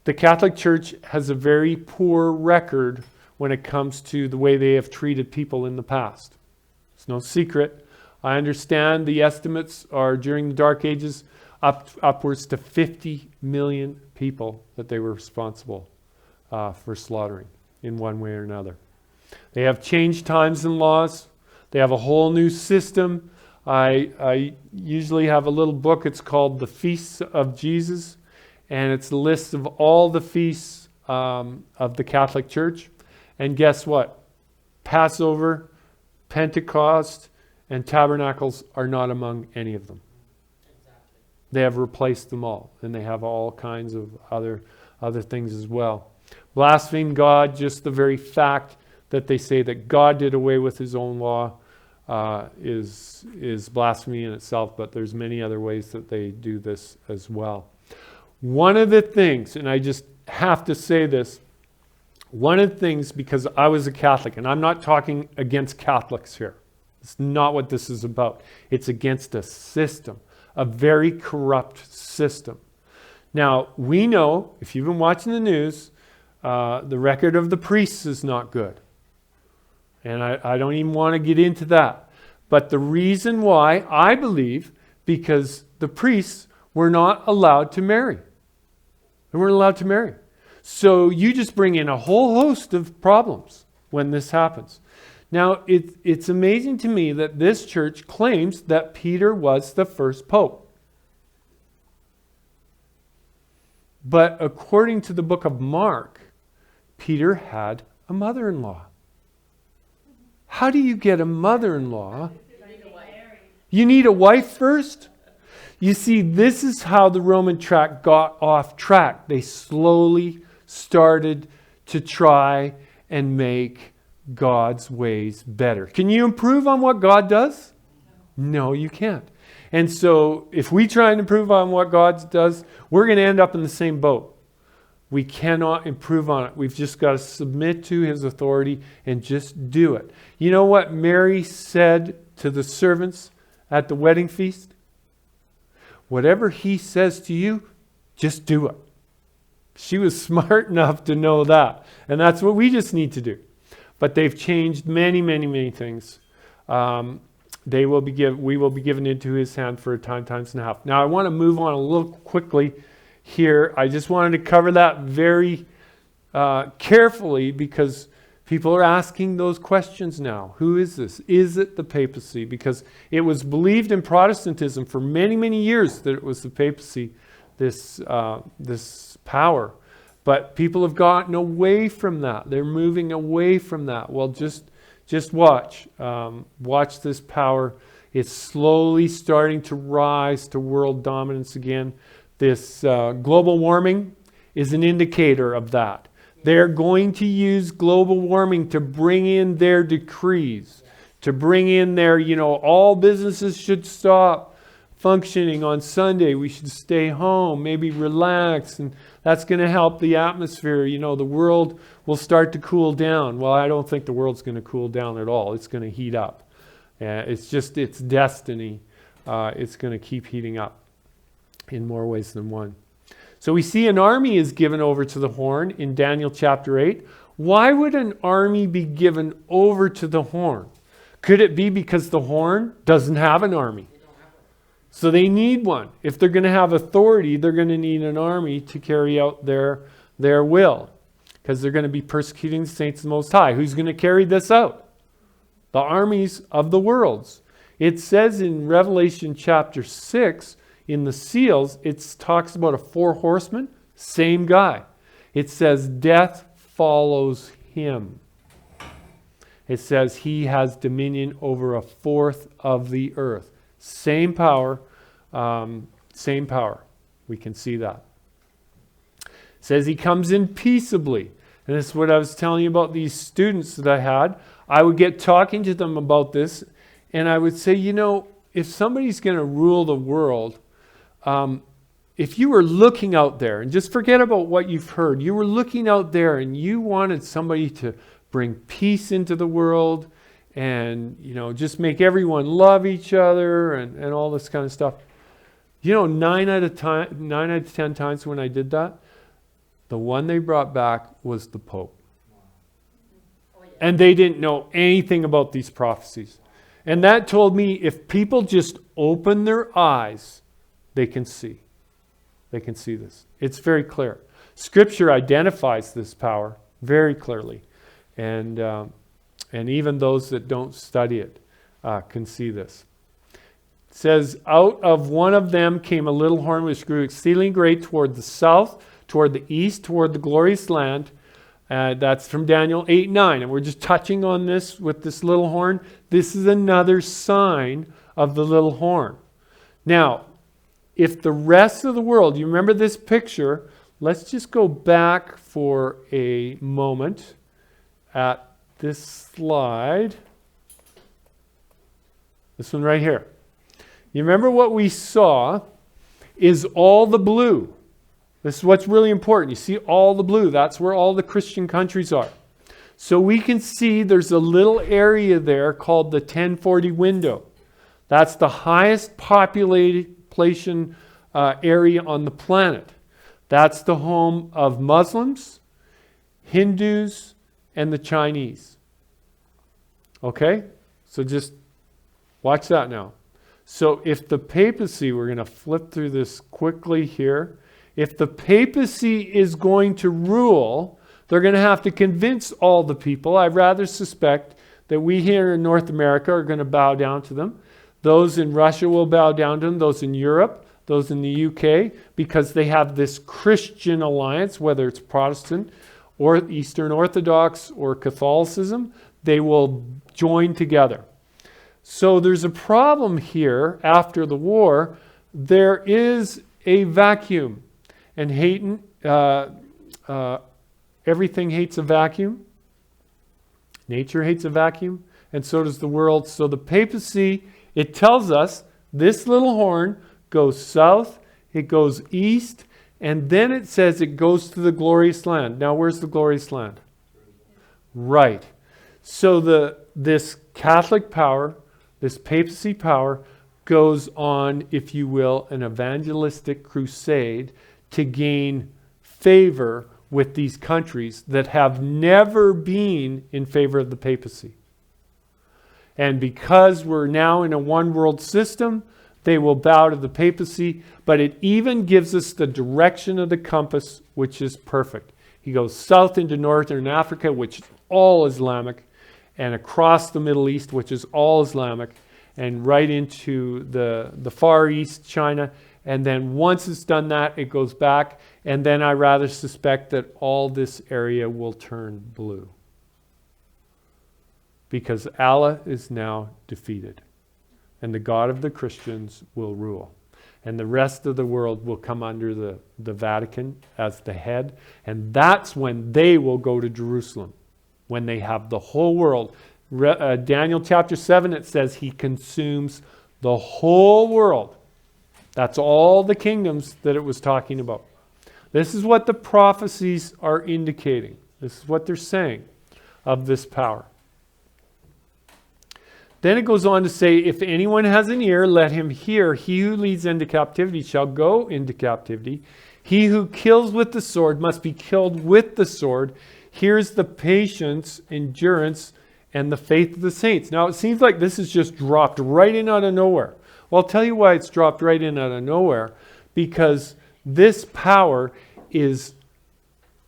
The Catholic Church has a very poor record when it comes to the way they have treated people in the past. It's no secret. I understand the estimates are during the Dark Ages upwards to 50 million people that they were responsible for slaughtering in one way or another. They have changed times and laws. They have a whole new system. I usually have a little book. It's called The Feasts of Jesus, and it's a list of all the feasts of the Catholic Church. And guess what? Passover, Pentecost, and Tabernacles are not among any of them. Exactly. They have replaced them all, and they have all kinds of other things as well. Blaspheme God, just the very fact that they say that God did away with his own law is blasphemy in itself, but there's many other ways that they do this as well. One of the things, and I just have to say this, one of the things, because I was a Catholic, and I'm not talking against Catholics here. It's not what this is about. It's against a system, a very corrupt system. Now, we know, if you've been watching the news, the record of the priests is not good. And I don't even want to get into that. But the reason why, I believe, because the priests were not allowed to marry. They weren't allowed to marry. So you just bring in a whole host of problems when this happens. Now, it's amazing to me that this church claims that Peter was the first pope. But according to the book of Mark, Peter had a mother-in-law. How do you get a mother-in-law? You need a wife first? You see, this is how the Roman tract got off track. They slowly started to try and make God's ways better. Can you improve on what God does? No, you can't. And so if we try and improve on what God does, we're going to end up in the same boat. We cannot improve on it. We've just got to submit to his authority and just do it. You know what Mary said to the servants at the wedding feast? Whatever he says to you, just do it. She was smart enough to know that. And that's what we just need to do. But they've changed many, many, many things. We will be given into his hand for a time, times and a half. Now I want to move on a little quickly here. I just wanted to cover that very carefully because people are asking those questions now. Who is this? Is it the papacy? Because it was believed in Protestantism for many, many years that it was the papacy, this power. But people have gotten away from that. They're moving away from that. Well, just watch. Watch this power. It's slowly starting to rise to world dominance again. This global warming is an indicator of that. They're going to use global warming to bring in their decrees, to bring in their, all businesses should stop functioning on Sunday. We should stay home, maybe relax, and that's going to help the atmosphere. The world will start to cool down. Well, I don't think the world's going to cool down at all. It's going to heat up. It's destiny. It's going to keep heating up in more ways than one. So we see an army is given over to the horn in Daniel chapter 8. Why would an army be given over to the horn? Could it be because the horn doesn't have an army? So they need one. If they're going to have authority, they're going to need an army to carry out their will. Because they're going to be persecuting the saints of the Most High. Who's going to carry this out? The armies of the worlds. It says in Revelation chapter 6, in the seals, it talks about a 4 horsemen. Same guy. It says death follows him. It says he has dominion over 1/4 of the earth. Same power, same power. We can see that. It says he comes in peaceably. And this is what I was telling you about these students that I had. I would get talking to them about this, and I would say, if somebody's going to rule the world, if you were looking out there, and just forget about what you've heard, you were looking out there and you wanted somebody to bring peace into the world, and just make everyone love each other and all this kind of stuff. 9 out of 10 times when I did that, the one they brought back was the Pope. And they didn't know anything about these prophecies. And that told me if people just open their eyes, they can see. They can see this. It's very clear. Scripture identifies this power very clearly. And even those that don't study it can see this. It says, out of one of them came a little horn which grew exceedingly great toward the south, toward the east, toward the glorious land. That's from Daniel 8:9. And we're just touching on this with this little horn. This is another sign of the little horn. Now, if the rest of the world, you remember this picture, let's just go back for a moment at this slide. This one right here. You remember what we saw is all the blue. This is what's really important. You see all the blue. That's where all the Christian countries are. So we can see there's a little area there called the 1040 window. That's the highest population area on the planet. That's the home of Muslims, Hindus, and the Chinese. Okay? So just watch that now. So if the papacy, we're going to flip through this quickly here. If the papacy is going to rule, they're going to have to convince all the people. I rather suspect that we here in North America are going to bow down to them. Those in Russia will bow down to them. Those in Europe, those in the UK, because they have this Christian alliance, whether it's Protestant or Eastern Orthodox or Catholicism, they will join together. So there's a problem here after the war. There is a vacuum. And everything hates a vacuum. Nature hates a vacuum. And so does the world. So the papacy, it tells us this little horn goes south, it goes east, and then it says it goes to the glorious land. Now where's the glorious land? Right. So this Catholic power, this papacy power, goes on, if you will, an evangelistic crusade to gain favor with these countries that have never been in favor of the papacy. And because we're now in a one world system, they will bow to the papacy, but it even gives us the direction of the compass, which is perfect. He goes south into northern Africa, which is all Islamic, and across the Middle East, which is all Islamic, and right into the Far East, China. And then once it's done that, it goes back. And then I rather suspect that all this area will turn blue. Because Allah is now defeated. And the God of the Christians will rule. And the rest of the world will come under the Vatican as the head. And that's when they will go to Jerusalem. When they have the whole world. Daniel chapter 7, it says he consumes the whole world. That's all the kingdoms that it was talking about. This is what the prophecies are indicating. This is what they're saying of this power. Then it goes on to say, if anyone has an ear, let him hear. He who leads into captivity shall go into captivity. He who kills with the sword must be killed with the sword. Here's the patience, endurance, and the faith of the saints. Now it seems like this is just dropped right in out of nowhere. Well, I'll tell you why it's dropped right in out of nowhere. Because this power is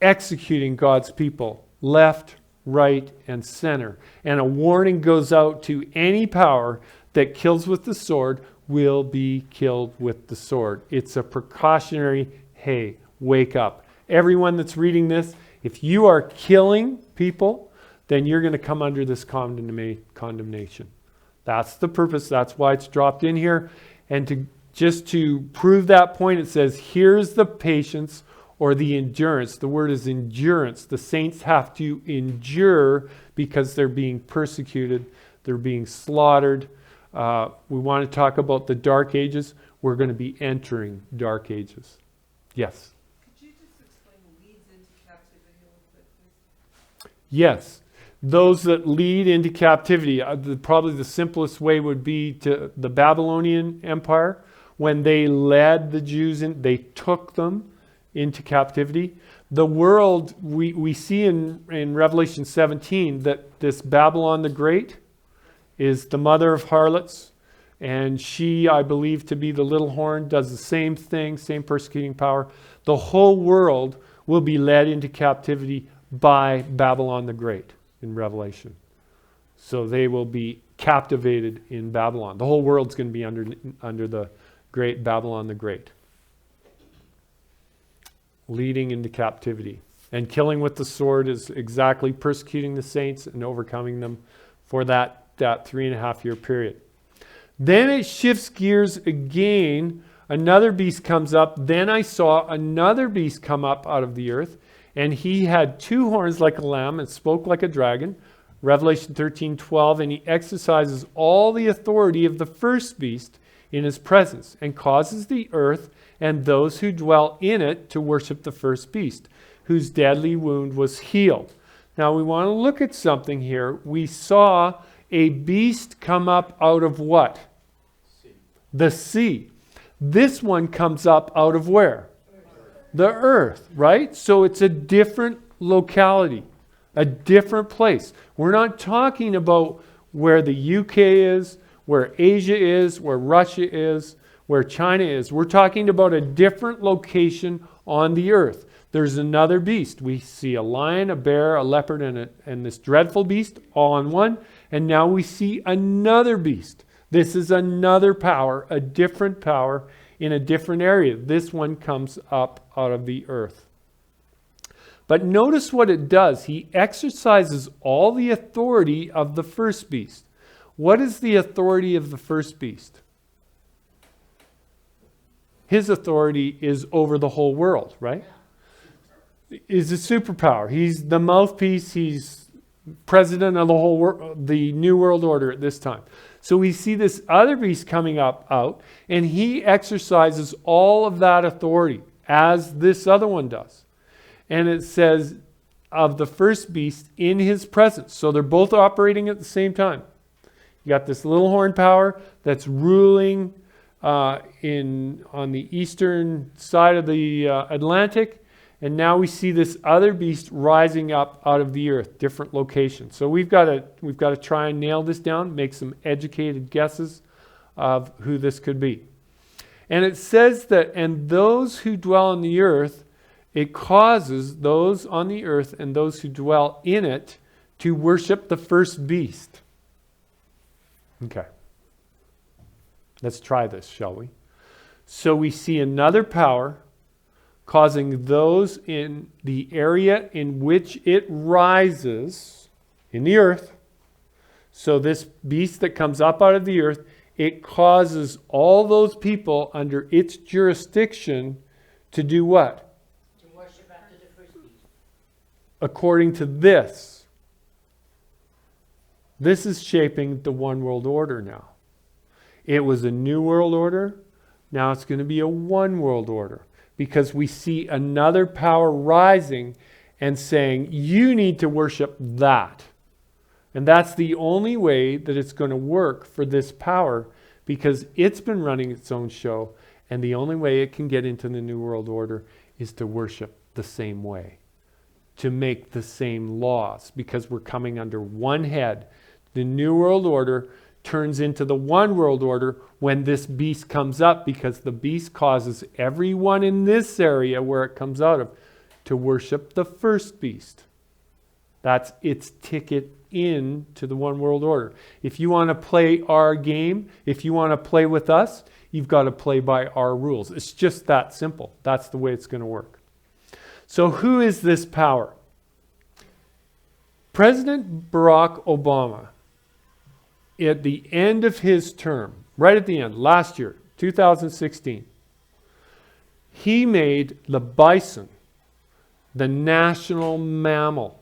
executing God's people left, right, and center. And a warning goes out to any power that kills with the sword will be killed with the sword. It's a precautionary, hey, wake up. Everyone that's reading this, if you are killing people, then you're going to come under this condemnation. That's the purpose. That's why it's dropped in here. And to prove that point, it says, here's the patience or the endurance. The word is endurance. The saints have to endure because they're being persecuted. They're being slaughtered. We want to talk about the dark ages. We're going to be entering dark ages. Yes? Could you just explain leads into captivity a little bit, please? Yes. Those that lead into captivity, probably the simplest way would be to the Babylonian Empire. When they led the Jews in, they took them into captivity. The world, we see in Revelation 17 that this Babylon the Great is the mother of harlots. And she, I believe to be the little horn, does the same thing, same persecuting power. The whole world will be led into captivity by Babylon the Great in Revelation. So they will be captivated in Babylon. The whole world's going to be under the great Babylon the Great. Leading into captivity. And killing with the sword is exactly persecuting the saints and overcoming them for that 3.5 year period. Then it shifts gears again. Another beast comes up. Then I saw another beast come up out of the earth, and he had 2 horns like a lamb and spoke like a dragon. Revelation 13:12, and he exercises all the authority of the first beast in his presence, and causes the earth and those who dwell in it to worship the first beast, whose deadly wound was healed. Now we want to look at something here. We saw a beast come up out of what? Sea. The sea. This one comes up out of where? The earth, right? So it's a different locality, a different place. We're not talking about where the UK is, where Asia is, where Russia is, where China is. We're talking about a different location on the earth. There's another beast. We see a lion, a bear, a leopard, and this dreadful beast all in one. And now we see another beast. This is another power, a different power in a different area. This one comes up out of the earth. But notice what it does. He exercises all the authority of the first beast. What is the authority of the first beast? His authority is over the whole world, right? Is a superpower. He's the mouthpiece. He's president of the whole world, the New World Order at this time. So we see this other beast coming out, and he exercises all of that authority as this other one does. And it says of the first beast in his presence. So they're both operating at the same time. You got this little horn power that's ruling on the eastern side of the Atlantic. And now we see this other beast rising up out of the earth, different locations. So we've got to try and nail this down, make some educated guesses of who this could be. And it says that, and those who dwell on the earth, it causes those on the earth and those who dwell in it to worship the first beast. Okay. Let's try this, shall we? So we see another power causing those in the area in which it rises in the earth. So this beast that comes up out of the earth, it causes all those people under its jurisdiction to do what? To worship after the first beast. According to this. This is shaping the one world order now. It was a new world order. Now it's going to be a one world order. Because we see another power rising and saying, you need to worship that. And that's the only way that it's going to work for this power, because it's been running its own show. And the only way it can get into the New World Order is to worship the same way, to make the same laws, because we're coming under one head. The New World Order turns into the one world order when this beast comes up, because the beast causes everyone in this area where it comes out of to worship the first beast. That's its ticket into the one world order. If you want to play our game, if you want to play with us, you've got to play by our rules. It's just that simple. That's the way it's going to work. So who is this power? President Barack Obama, at the end of his term, right at the end, last year, 2016, he made the bison the national mammal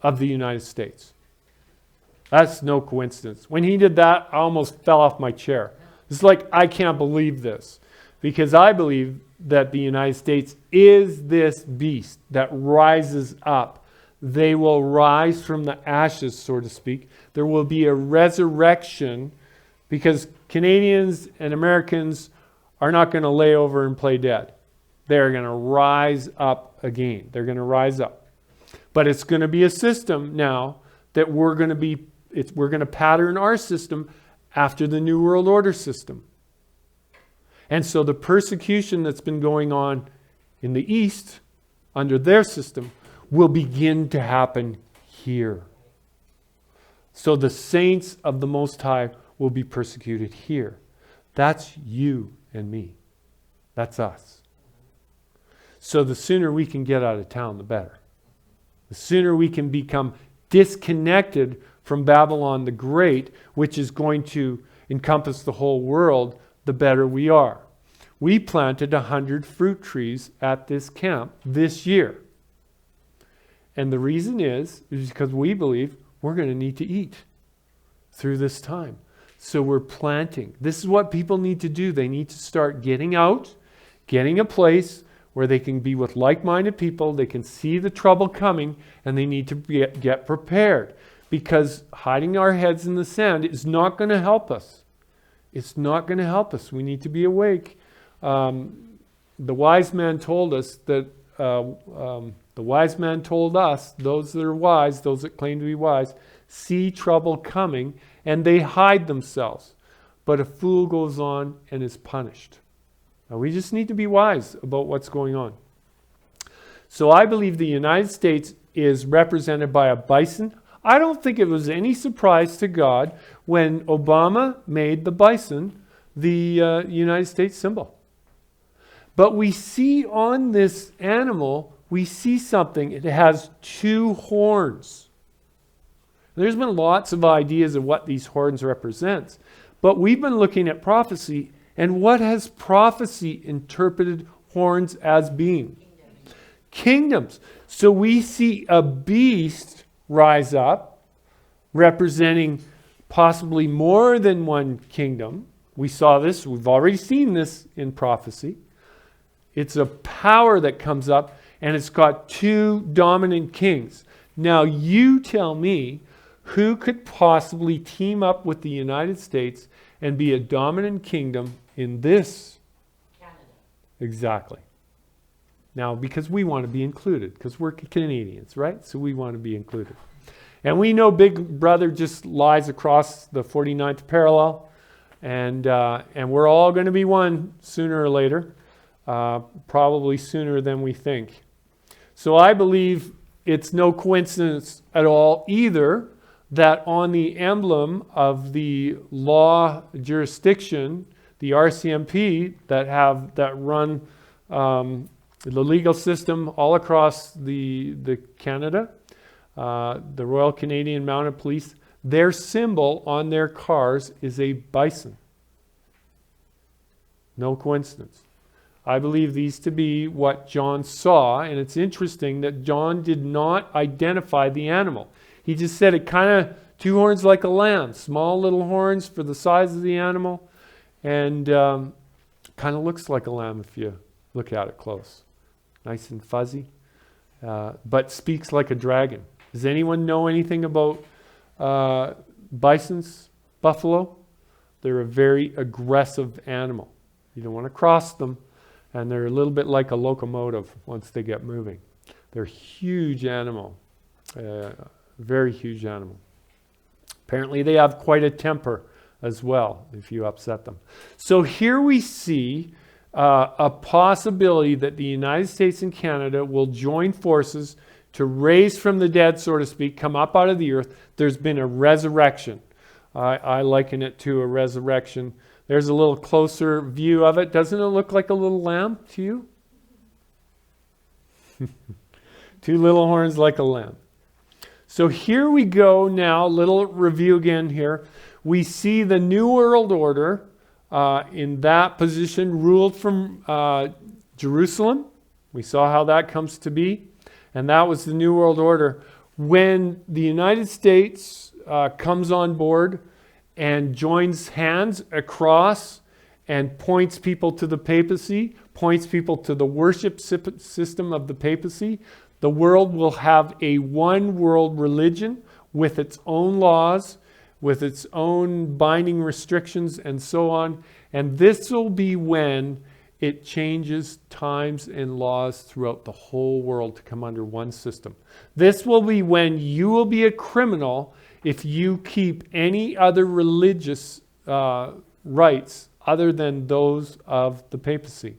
of the United States. That's no coincidence. When he did that, I almost fell off my chair. It's like, I can't believe this, because I believe that the United States is this beast that rises up. They will rise from the ashes, so to speak. There will be a resurrection, because Canadians and Americans are not going to lay over and play dead. They're going to rise up again. They're going to rise up. But it's going to be a system now that we're going to be we're going to pattern our system after the New World Order system. And so the persecution that's been going on in the East under their system will begin to happen here. So the saints of the Most High will be persecuted here. That's you and me. That's us. So the sooner we can get out of town, the better. The sooner we can become disconnected from Babylon the Great, which is going to encompass the whole world, the better we are. We planted 100 fruit trees at this camp this year. And the reason is because we believe we're going to need to eat through this time. So we're planting. This is what people need to do. They need to start getting out, getting a place where they can be with like-minded people, they can see the trouble coming, and they need to get prepared. Because hiding our heads in the sand is not going to help us. It's not going to help us. We need to be awake. The wise man told us that, the wise man told us, those that are wise, those that claim to be wise, see trouble coming, and they hide themselves. But a fool goes on and is punished. Now, we just need to be wise about what's going on. So I believe the United States is represented by a bison. I don't think it was any surprise to God when Obama made the bison the United States symbol. But we see on this animal, we see something. It has 2 horns. There's been lots of ideas of what these horns represent. But we've been looking at prophecy, and what has prophecy interpreted horns as being? Kingdoms. So we see a beast rise up, representing possibly more than one kingdom. We saw this, we've already seen this in prophecy. It's a power that comes up, and it's got 2 dominant kings. Now you tell me, who could possibly team up with the United States and be a dominant kingdom in this? Canada. Exactly. Now, because we want to be included, because we're Canadians, right? So we want to be included. And we know Big Brother just lies across the 49th parallel, and we're all going to be one sooner or later, probably sooner than we think. So I believe it's no coincidence at all either that on the emblem of the law jurisdiction, the RCMP that run the legal system all across the Canada, the Royal Canadian Mounted Police, their symbol on their cars is a bison. No coincidence. I believe these to be what John saw, and it's interesting that John did not identify the animal. He just said it kind of 2 horns like a lamb, small little horns for the size of the animal, and kind of looks like a lamb if you look at it close. Nice and fuzzy, but speaks like a dragon. Does anyone know anything about bisons, buffalo? They're a very aggressive animal. You don't want to cross them, and they're a little bit like a locomotive once they get moving. They're a huge animal, very huge animal. Apparently they have quite a temper as well if you upset them. So here we see a possibility that the United States and Canada will join forces to raise from the dead, so to speak, come up out of the earth. There's been a resurrection. I liken it to a resurrection. There's a little closer view of it. Doesn't it look like a little lamb to you? 2 little horns like a lamb. So here we go now, little review again here. We see the New World Order in that position, ruled from Jerusalem. We saw how that comes to be. And that was the New World Order. When the United States comes on board and joins hands across and points people to the papacy, points people to the worship system of the papacy, the world will have a one world religion with its own laws, with its own binding restrictions and so on. And this will be when it changes times and laws throughout the whole world to come under one system. This will be when you will be a criminal if you keep any other religious rites other than those of the papacy.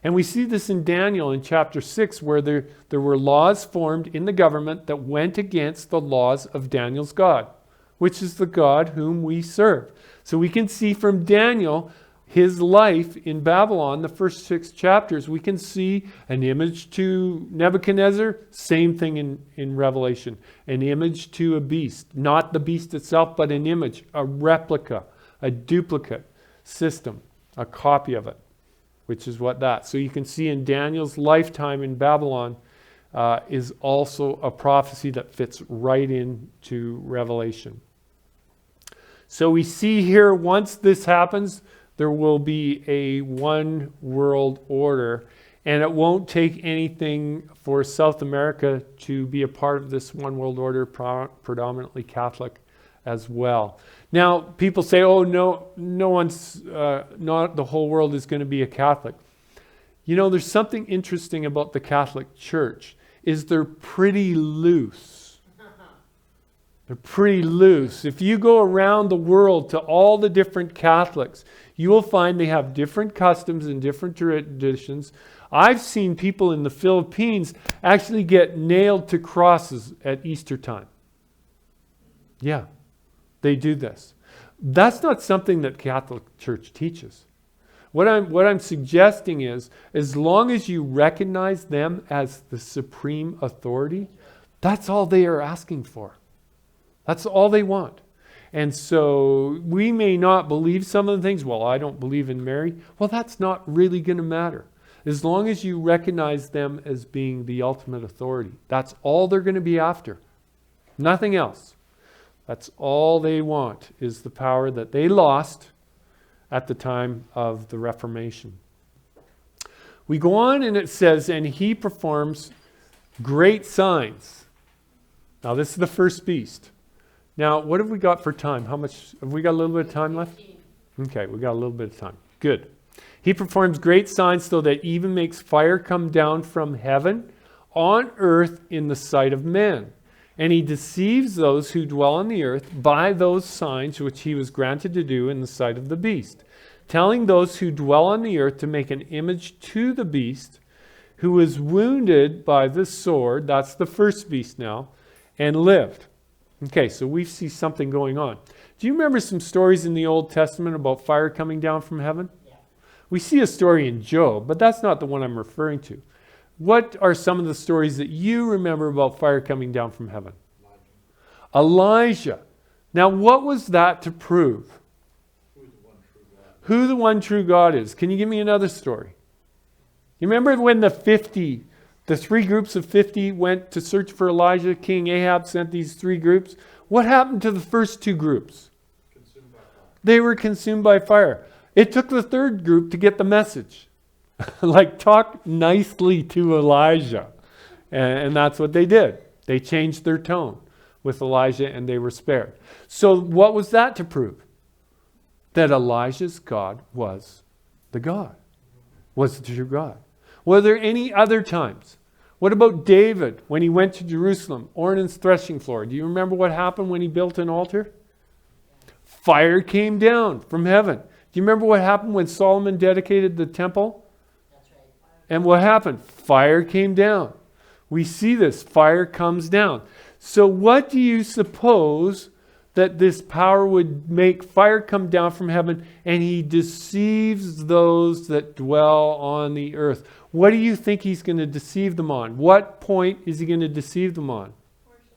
And we see this in Daniel in chapter 6, where there were laws formed in the government that went against the laws of Daniel's God, which is the God whom we serve. So we can see from Daniel, his life in Babylon, the first 6 chapters, we can see an image to Nebuchadnezzar, same thing in Revelation. An image to a beast, not the beast itself, but an image, a replica, a duplicate system, a copy of it, which is what that. So you can see in Daniel's lifetime in Babylon is also a prophecy that fits right into Revelation. So we see here, once this happens, there will be a one world order, and it won't take anything for South America to be a part of this one world order, predominantly Catholic as well. Now, people say, oh, no one's, not the whole world is going to be a Catholic. You know, there's something interesting about the Catholic Church, is they're pretty loose. They're pretty loose. If you go around the world to all the different Catholics, you will find they have different customs and different traditions. I've seen people in the Philippines actually get nailed to crosses at Easter time. Yeah, they do this. That's not something that Catholic Church teaches. What I'm suggesting is, as long as you recognize them as the supreme authority, that's all they are asking for. That's all they want. And so we may not believe some of the things. Well, I don't believe in Mary. Well, that's not really going to matter. As long as you recognize them as being the ultimate authority. That's all they're going to be after. Nothing else. That's all they want, is the power that they lost at the time of the Reformation. We go on and it says, and he performs great signs. Now this is the first beast. Now, what have we got for time? How much? Have we got a little bit of time left? Okay, we got a little bit of time. Good. He performs great signs so that even makes fire come down from heaven on earth in the sight of men. And he deceives those who dwell on the earth by those signs which he was granted to do in the sight of the beast, telling those who dwell on the earth to make an image to the beast, who was wounded by the sword, that's the first beast now, and lived. Okay, so we see something going on. Do you remember some stories in the Old Testament about fire coming down from heaven? Yeah. We see a story in Job, but that's not the one I'm referring to. What are some of the stories that you remember about fire coming down from heaven? Elijah. Now, what was that to prove? Who the one true God is. Can you give me another story? You remember when the 3 groups of 50 went to search for Elijah? King Ahab sent these 3 groups. What happened to the first 2 groups? Consumed by fire. They were consumed by fire. It took the 3rd group to get the message. Like, talk nicely to Elijah. And that's what they did. They changed their tone with Elijah and they were spared. So what was that to prove? That Elijah's God was the God. Was the true God. Were there any other times? What about David when he went to Jerusalem, Ornan's threshing floor? Do you remember what happened when he built an altar? Fire came down from heaven. Do you remember what happened when Solomon dedicated the temple? That's right. And what happened? Fire came down. We see this. Fire comes down. So what do you suppose that this power would make fire come down from heaven, and he deceives those that dwell on the earth? What do you think he's going to deceive them on? What point is he going to deceive them on?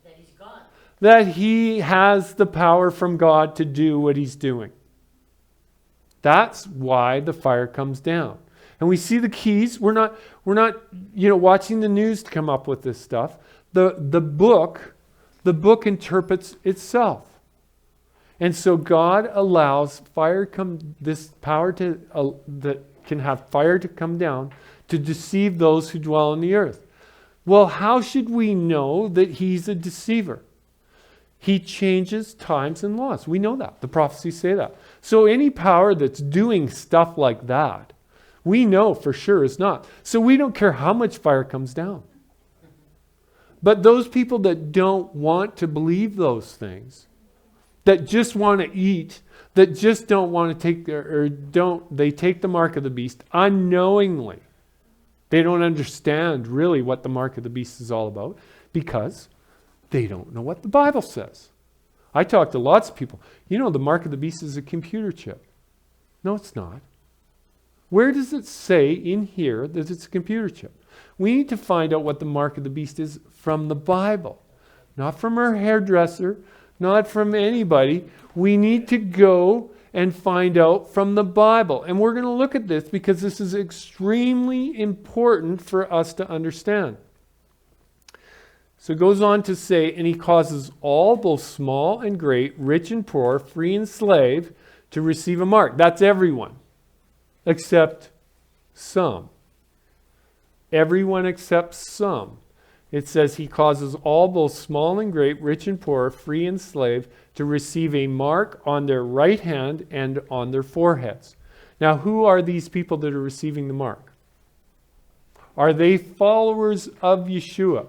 That he's God. That he has the power from God to do what he's doing. That's why the fire comes down. And we see the keys. We're not watching the news to come up with this stuff. The book interprets itself. And so God allows this power that can have fire to come down to deceive those who dwell on the earth. Well, how should we know that he's a deceiver? He changes times and laws. We know that. The prophecies say that. So any power that's doing stuff like that, we know for sure is not. So we don't care how much fire comes down. But those people that don't want to believe those things, that just want to eat, that just don't want to take they take the mark of the beast unknowingly. They don't understand really what the mark of the beast is all about because they don't know what the Bible says. I talk to lots of people. You know, the mark of the beast is a computer chip. No, it's not. Where does it say in here that it's a computer chip? We need to find out what the mark of the beast is from the Bible. Not from our hairdresser, not from anybody. We need to go and find out from the Bible. And we're going to look at this because this is extremely important for us to understand. So it goes on to say, and he causes all, both small and great, rich and poor, free and slave, to receive a mark. That's everyone, except some. Everyone except some. It says he causes all, both small and great, rich and poor, free and slave, to receive a mark on their right hand and on their foreheads. Now, who are these people that are receiving the mark? Are they followers of Yeshua?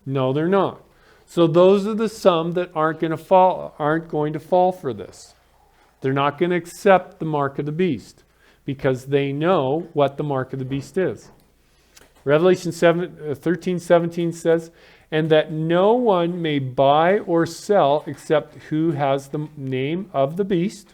No, they're not. So those are the some that aren't going to fall for this. They're not going to accept the mark of the beast because they know what the mark of the beast is. Revelation 13:17 says, and that no one may buy or sell except who has the name of the beast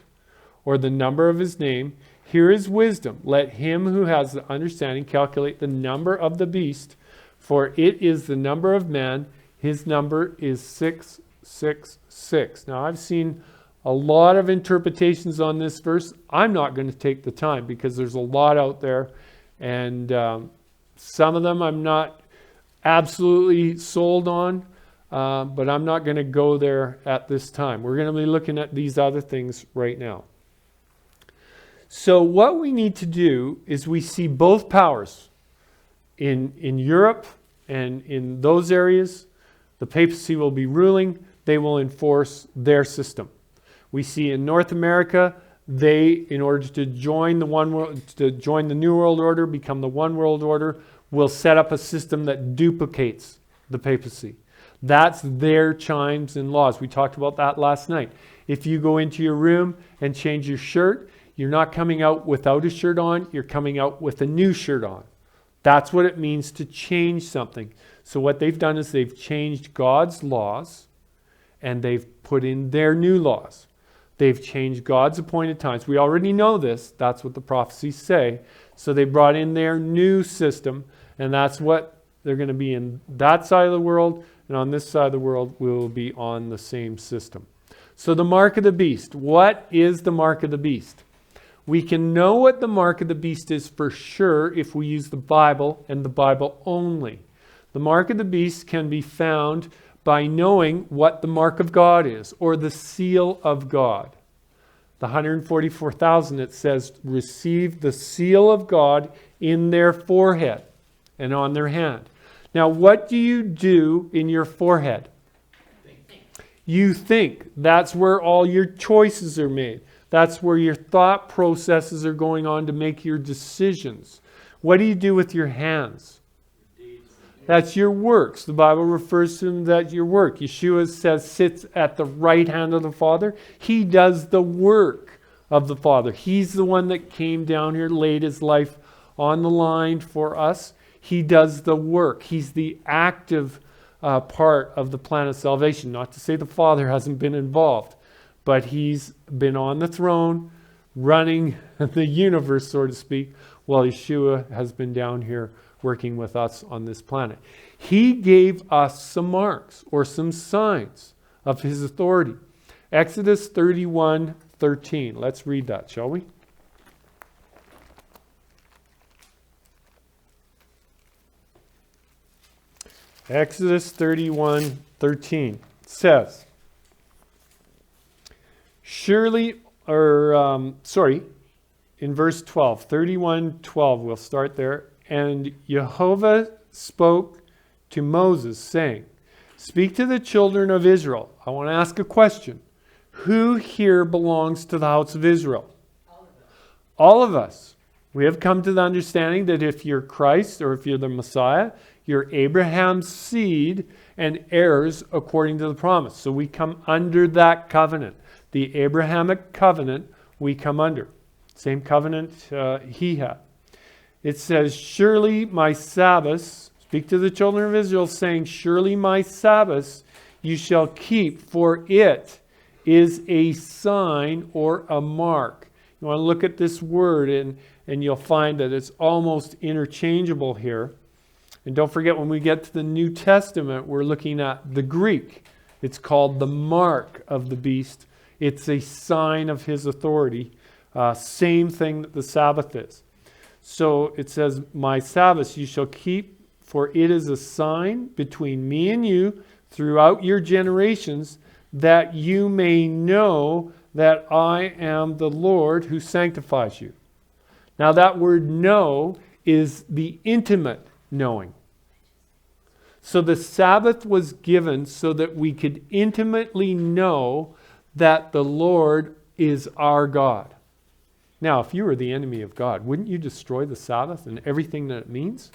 or the number of his name. Here is wisdom. Let him who has the understanding calculate the number of the beast, for it is the number of man. His number is 666. Now, I've seen a lot of interpretations on this verse. I'm not going to take the time because there's a lot out there, and some of them I'm not absolutely sold on, but I'm not going to go there at this time. We're going to be looking at these other things right now. So what we need to do is we see both powers in Europe and in those areas. The papacy will be ruling. They will enforce their system. We see in North America, they, in order to join the New World Order, become the One World Order, will set up a system that duplicates the papacy. That's their chimes and laws. We talked about that last night. If you go into your room and change your shirt, you're not coming out without a shirt on, you're coming out with a new shirt on. That's what it means to change something. So what they've done is they've changed God's laws and they've put in their new laws. They've changed God's appointed times. We already know this. That's what the prophecies say. So they brought in their new system, and that's what they're going to be in that side of the world, and on this side of the world, we will be on the same system. So the mark of the beast. What is the mark of the beast? We can know what the mark of the beast is for sure if we use the Bible and the Bible only. The mark of the beast can be found by knowing what the mark of God is, or the seal of God. The 144,000, it says, receive the seal of God in their forehead and on their hand. Now, what do you do in your forehead? You think. That's where all your choices are made. That's where your thought processes are going on to make your decisions. What do you do with your hands? That's your works. The Bible refers to them as your work. Yeshua says sits at the right hand of the Father. He does the work of the Father. He's the one that came down here, laid his life on the line for us. He does the work. He's the active part of the plan of salvation. Not to say the Father hasn't been involved, but he's been on the throne, running the universe, so to speak, while Yeshua has been down here working with us on this planet. He gave us some marks or some signs of his authority. Exodus 31:13. Let's read that, shall we? Exodus 31:13 says, in verse 12, 31:12, we'll start there. And Jehovah spoke to Moses, saying, speak to the children of Israel. I want to ask a question. Who here belongs to the house of Israel? All of us. We have come to the understanding that if you're Christ or if you're the Messiah, You're Abraham's seed and heirs according to the promise. So we come under that covenant. The Abrahamic covenant we come under. Same covenant he had. It says, surely my Sabbaths, speak to the children of Israel, saying, surely my Sabbaths you shall keep, for it is a sign or a mark. You want to look at this word and you'll find that it's almost interchangeable here. And don't forget, when we get to the New Testament, we're looking at the Greek. It's called the mark of the beast. It's a sign of his authority. Same thing that the Sabbath is. So it says, my Sabbaths you shall keep, for it is a sign between me and you throughout your generations, that you may know that I am the Lord who sanctifies you. Now that word know is the intimate knowing. So the Sabbath was given so that we could intimately know that the Lord is our God. Now, if you were the enemy of God, wouldn't you destroy the Sabbath and everything that it means?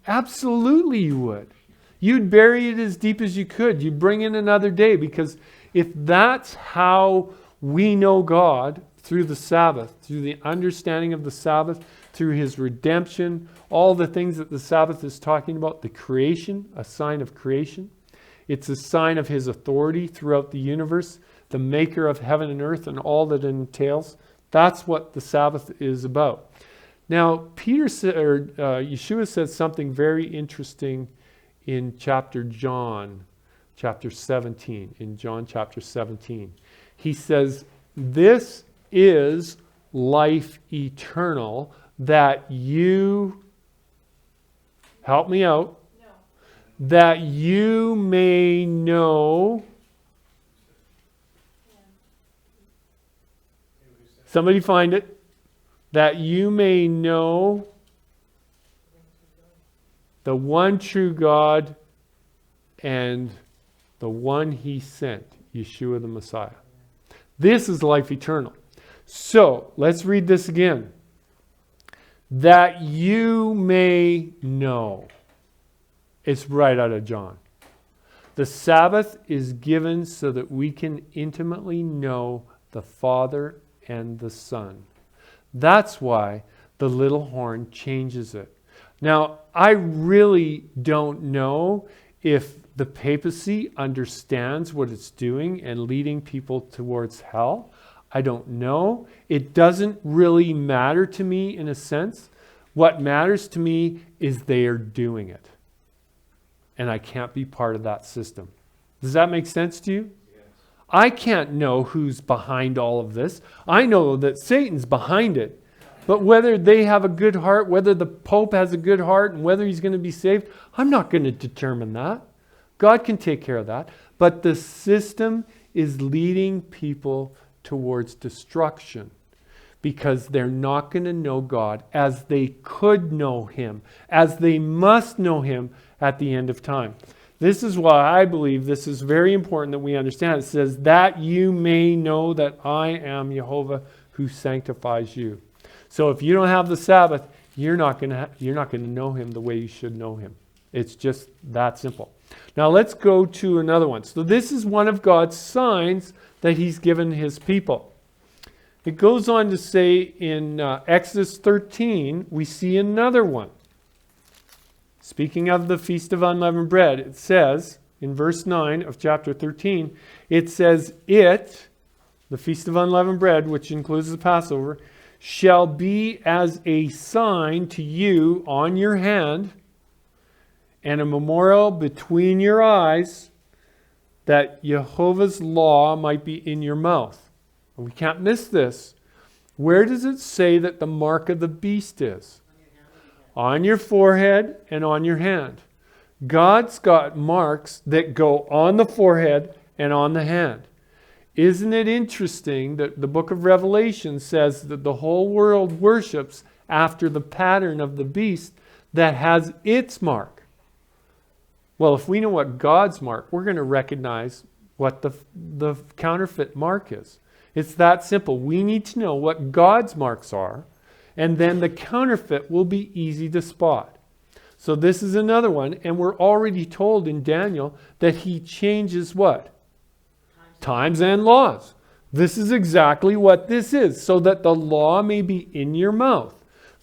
Absolutely you would. You'd bury it as deep as you could. You'd bring in another day, because if that's how we know God, through the Sabbath, through the understanding of the Sabbath, through his redemption, all the things that the Sabbath is talking about, the creation, a sign of creation. It's a sign of his authority throughout the universe, the maker of heaven and earth and all that it entails. That's what the Sabbath is about. Now, Yeshua says something very interesting in John chapter 17. In John chapter 17. He says, this is life eternal, that you, help me out, that you may know. Somebody find it. That you may know the one true God and the one he sent, Yeshua the Messiah. This is life eternal. So, let's read this again. That you may know. It's right out of John. The Sabbath is given so that we can intimately know the Father and the Son. That's why the little horn changes it. Now, I really don't know if the papacy understands what it's doing and leading people towards hell. I don't know. It doesn't really matter to me in a sense. What matters to me is they are doing it. And I can't be part of that system. Does that make sense to you? I can't know who's behind all of this. I know that Satan's behind it. But whether they have a good heart, whether the Pope has a good heart, and whether he's going to be saved, I'm not going to determine that. God can take care of that. But the system is leading people towards destruction, because they're not going to know God as they could know him, as they must know him at the end of time. This is why I believe this is very important that we understand. It says, that you may know that I am Jehovah who sanctifies you. So if you don't have the Sabbath, you're not going to know him the way you should know him. It's just that simple. Now let's go to another one. So this is one of God's signs that he's given his people. It goes on to say in Exodus 13, we see another one. Speaking of the Feast of Unleavened Bread, it says in verse 9 of chapter 13, it says, it, the Feast of Unleavened Bread, which includes the Passover, shall be as a sign to you on your hand and a memorial between your eyes, that Jehovah's law might be in your mouth. And we can't miss this. Where does it say that the mark of the beast is? On your forehead and on your hand. God's got marks that go on the forehead and on the hand. Isn't it interesting that the book of Revelation says that the whole world worships after the pattern of the beast that has its mark? Well, if we know what God's mark, we're going to recognize what the counterfeit mark is. It's that simple. We need to know what God's marks are, and then the counterfeit will be easy to spot. So this is another one. And we're already told in Daniel that he changes what? Times and laws. This is exactly what this is, so that the law may be in your mouth.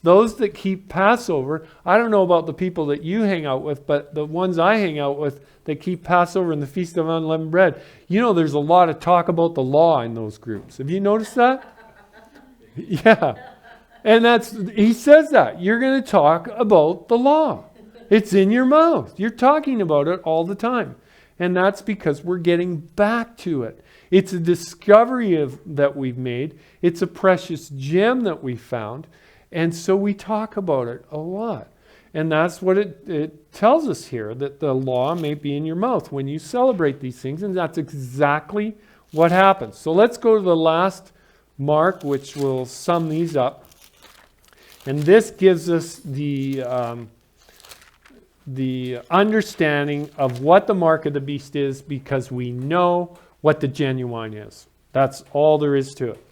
Those that keep Passover, I don't know about the people that you hang out with, but the ones I hang out with that keep Passover and the Feast of Unleavened Bread, you know there's a lot of talk about the law in those groups. Have you noticed that? Yeah. And he says that. You're going to talk about the law. It's in your mouth. You're talking about it all the time. And that's because we're getting back to it. It's a discovery that we've made. It's a precious gem that we found. And so we talk about it a lot. And that's what it tells us here, that the law may be in your mouth when you celebrate these things. And that's exactly what happens. So let's go to the last mark, which will sum these up. And this gives us the understanding of what the mark of the beast is, because we know what the genuine is. That's all there is to it.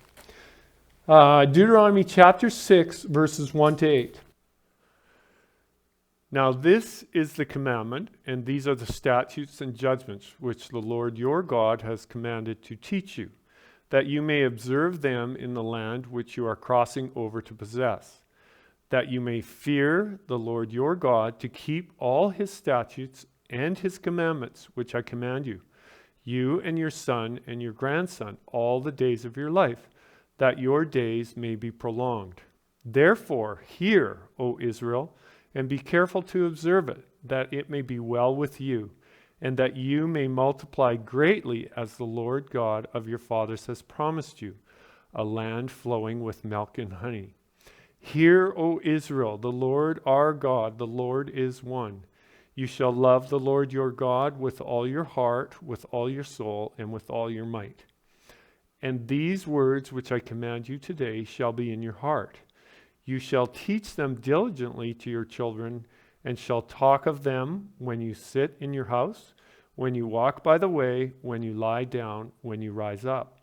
Deuteronomy chapter 6, verses 1 to 8. Now this is the commandment, and these are the statutes and judgments which the Lord your God has commanded to teach you, that you may observe them in the land which you are crossing over to possess, that you may fear the Lord your God, to keep all his statutes and his commandments which I command you, you and your son and your grandson, all the days of your life, that your days may be prolonged. Therefore, hear, O Israel, and be careful to observe it, that it may be well with you, and that you may multiply greatly, as the Lord God of your fathers has promised you, a land flowing with milk and honey. Hear, O Israel, the Lord our God, the Lord is one. You shall love the Lord your God with all your heart, with all your soul, and with all your might. And these words which I command you today shall be in your heart. You shall teach them diligently to your children, and shall talk of them when you sit in your house, when you walk by the way, when you lie down, when you rise up.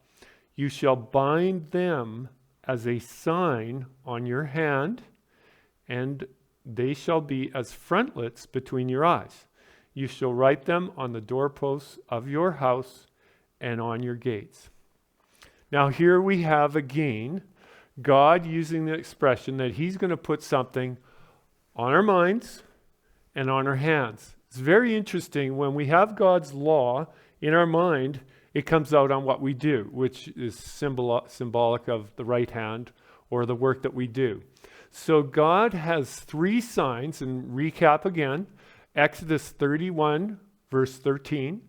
You shall bind them as a sign on your hand, and they shall be as frontlets between your eyes. You shall write them on the doorposts of your house and on your gates. Now here we have again God using the expression that he's going to put something on our minds and on our hands. It's very interesting. When we have God's law in our mind, it comes out on what we do, which is symbolic of the right hand or the work that we do. So God has three signs, and recap again: Exodus 31, verse 13,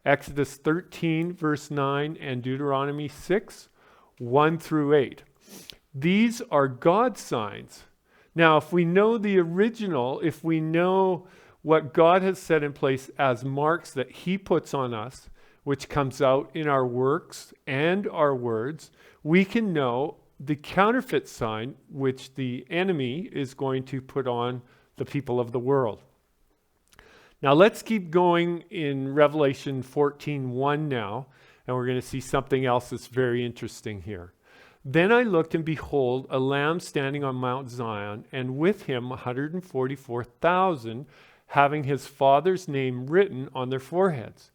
Exodus 13, verse 9, and Deuteronomy 6, 1 through 8. These are God's signs. Now, if we know the original, if we know what God has set in place as marks that he puts on us, which comes out in our works and our words, we can know the counterfeit sign which the enemy is going to put on the people of the world. Now let's keep going in Revelation 14:1 now, and we're going to see something else that's very interesting here. Then I looked, and behold, a Lamb standing on Mount Zion, and with him 144,000, having his Father's name written on their foreheads.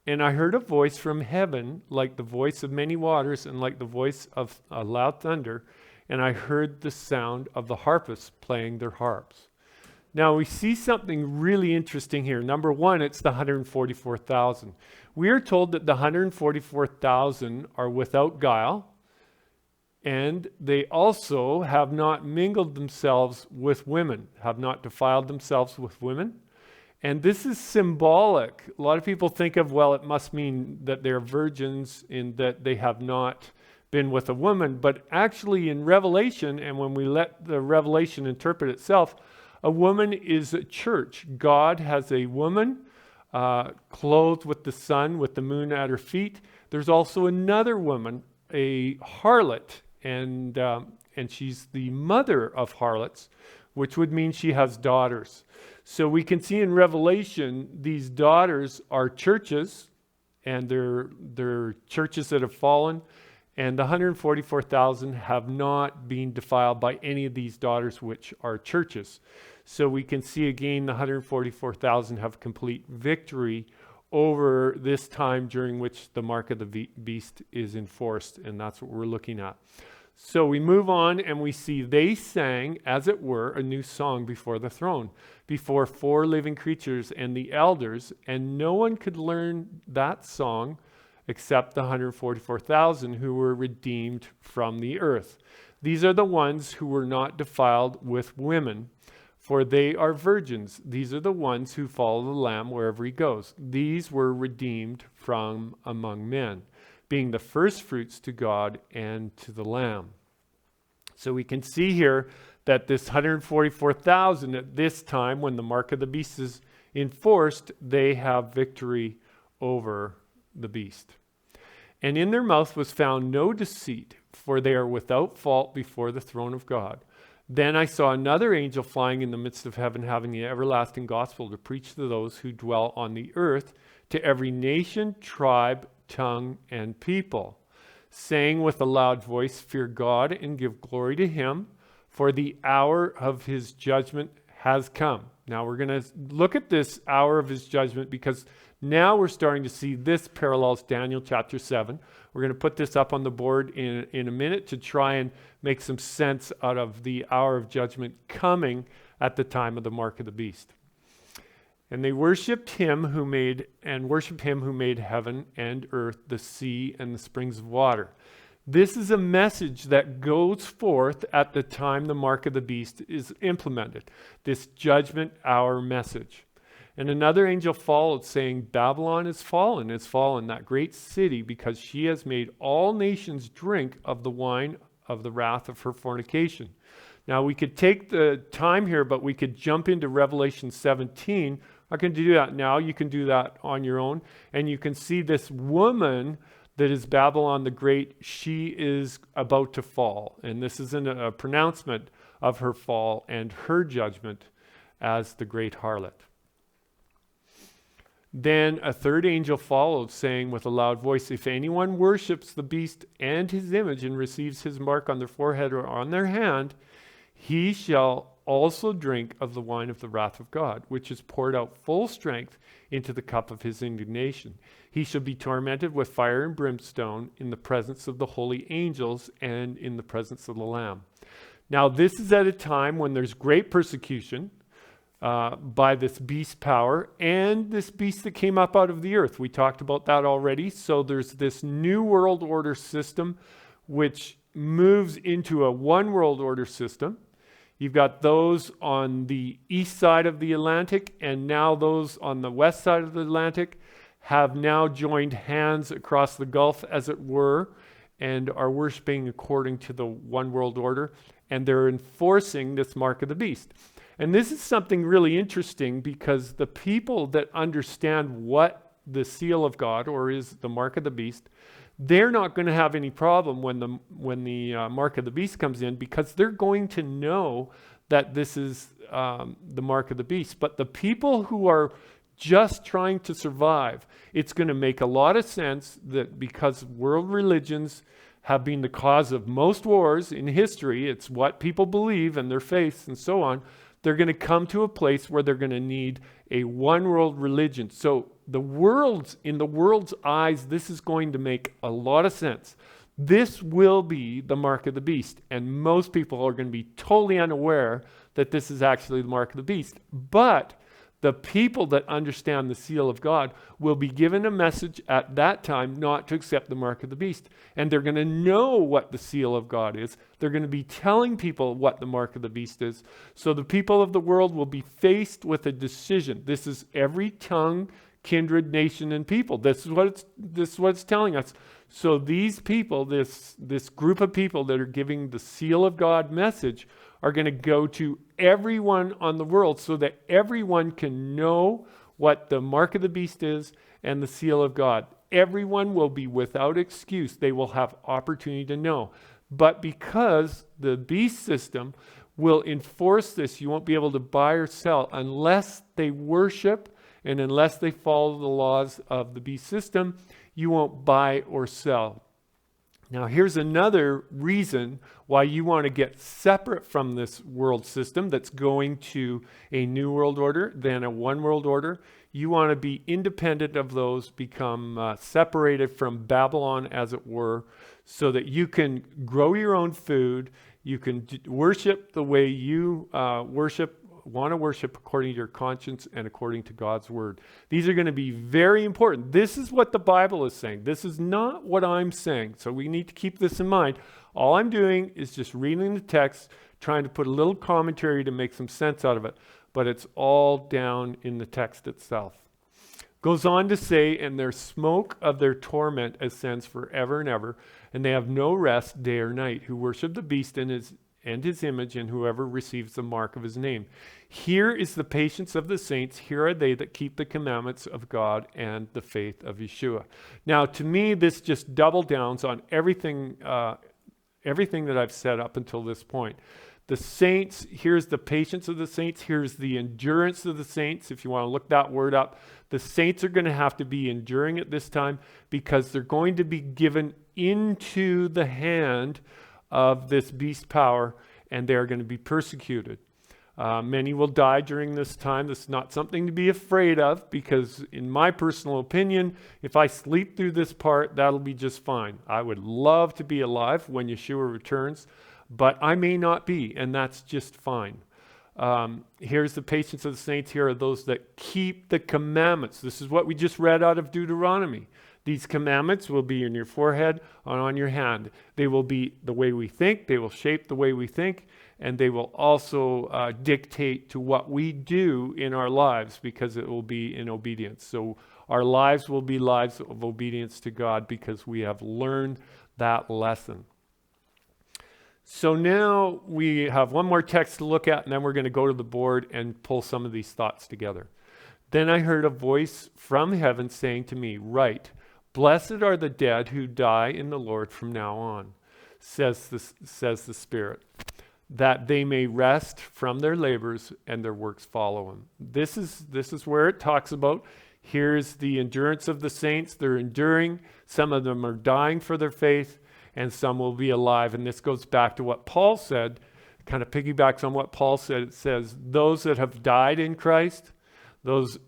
And I heard a voice from heaven, like the voice of many waters, and like the voice of a loud thunder. And I heard the sound of the harpists playing their harps. Now we see something really interesting here. Number one, it's the 144,000. We are told that the 144,000 are without guile, and they also have not mingled themselves with women, have not defiled themselves with women. And this is symbolic. A lot of people think of, well, it must mean that they're virgins in that they have not been with a woman. But actually in Revelation, and when we let the Revelation interpret itself, a woman is a church. God has a woman clothed with the sun, with the moon at her feet. There's also another woman, a harlot, and she's the mother of harlots, which would mean she has daughters. So we can see in Revelation, these daughters are churches, and they're churches that have fallen, and the 144,000 have not been defiled by any of these daughters, which are churches. So we can see again the 144,000 have complete victory over this time during which the mark of the beast is enforced, and that's what we're looking at. So we move on and we see they sang, as it were, a new song before the throne, before 4 living creatures and the elders, and no one could learn that song except the 144,000 who were redeemed from the earth. These are the ones who were not defiled with women, for they are virgins. These are the ones who follow the Lamb wherever he goes. These were redeemed from among men, being the first fruits to God and to the Lamb. So we can see here that this 144,000 at this time, when the mark of the beast is enforced, they have victory over the beast. And in their mouth was found no deceit, for they are without fault before the throne of God. Then I saw another angel flying in the midst of heaven, having the everlasting gospel to preach to those who dwell on the earth, to every nation, tribe, tongue, and people, saying with a loud voice, fear God and give glory to him, for the hour of his judgment has come. Now we're going to look at this hour of his judgment because now we're starting to see this parallels Daniel chapter 7. We're going to put this up on the board in a minute to try and make some sense out of the hour of judgment coming at the time of the mark of the beast. And they worshipped him who made heaven and earth, the sea, and the springs of water. This is a message that goes forth at the time the mark of the beast is implemented. This judgment hour message. And another angel followed, saying, Babylon is fallen, that great city, because she has made all nations drink of the wine of the wrath of her fornication. Now we could take the time here, but we could jump into Revelation 17. I can do that now. You can do that on your own. And you can see this woman that is Babylon the Great. She is about to fall. And this is a pronouncement of her fall and her judgment as the great harlot. Then a third angel followed, saying with a loud voice, if anyone worships the beast and his image and receives his mark on their forehead or on their hand, he shall also drink of the wine of the wrath of God, which is poured out full strength into the cup of his indignation. He shall be tormented with fire and brimstone in the presence of the holy angels and in the presence of the Lamb. Now this is at a time when there's great persecution by this beast power and this beast that came up out of the earth. We talked about that already. So there's this new world order system which moves into a one world order system. You've got those on the east side of the Atlantic, and now those on the west side of the Atlantic have now joined hands across the Gulf, as it were, and are worshiping according to the one world order, and they're enforcing this mark of the beast. And this is something really interesting because the people that understand what the seal of God, or is the mark of the beast, they're not going to have any problem when the mark of the beast comes in, because they're going to know that this is the mark of the beast. But the people who are just trying to survive, it's going to make a lot of sense that because world religions have been the cause of most wars in history, it's what people believe and their faiths and so on, they're going to come to a place where they're going to need a one world religion. So in the world's eyes, this is going to make a lot of sense. This will be the mark of the beast. And most people are going to be totally unaware that this is actually the mark of the beast. But the people that understand the seal of God will be given a message at that time not to accept the mark of the beast. And they're going to know what the seal of God is. They're going to be telling people what the mark of the beast is. So the people of the world will be faced with a decision. This is every tongue, kindred, nation, and people. This is what it's telling us. So these people, this group of people that are giving the seal of God message, are going to go to everyone on the world so that everyone can know what the mark of the beast is and the seal of God. Everyone will be without excuse. They will have opportunity to know. But because the beast system will enforce this, you won't be able to buy or sell unless they worship and unless they follow the laws of the beast system. You won't buy or sell. Now, here's another reason why you want to get separate from this world system that's going to a new world order than a one world order. You want to be independent of those, become separated from Babylon, as it were, so that you can grow your own food. You can worship the way you want to worship according to your conscience and according to God's word. These are going to be very important. This is what the Bible is saying. This is not what I'm saying. So we need to keep this in mind. All I'm doing is just reading the text, trying to put a little commentary to make some sense out of it. But it's all down in the text itself. Goes on to say, and their smoke of their torment ascends forever and ever, and they have no rest day or night, who worship the beast and his image, and whoever receives the mark of his name. Here is the patience of the saints. Here are they that keep the commandments of God and the faith of Yeshua. Now, to me, this just double downs on everything that I've said up until this point. The saints, here's the patience of the saints. Here's the endurance of the saints. If you want to look that word up, the saints are going to have to be enduring at this time because they're going to be given into the hand of this beast power, and they're going to be persecuted. Many will die during this time. This is not something to be afraid of because, in my personal opinion, if I sleep through this part, that'll be just fine. I would love to be alive when Yeshua returns, but I may not be, and that's just fine. Here's the patience of the saints. Here are those that keep the commandments. This is what we just read out of Deuteronomy. These commandments will be in your forehead and on your hand. They will be the way we think. They will shape the way we think. And they will also dictate to what we do in our lives because it will be in obedience. So our lives will be lives of obedience to God because we have learned that lesson. So now we have one more text to look at, and then we're going to go to the board and pull some of these thoughts together. Then I heard a voice from heaven saying to me, "Write, blessed are the dead who die in the Lord from now on, says the Spirit, that they may rest from their labors and their works follow them." This is where it talks about, here's the endurance of the saints. They're enduring. Some of them are dying for their faith, and some will be alive. And this goes back to what Paul said, kind of piggybacks on what Paul said. It says, those that have died in Christ, those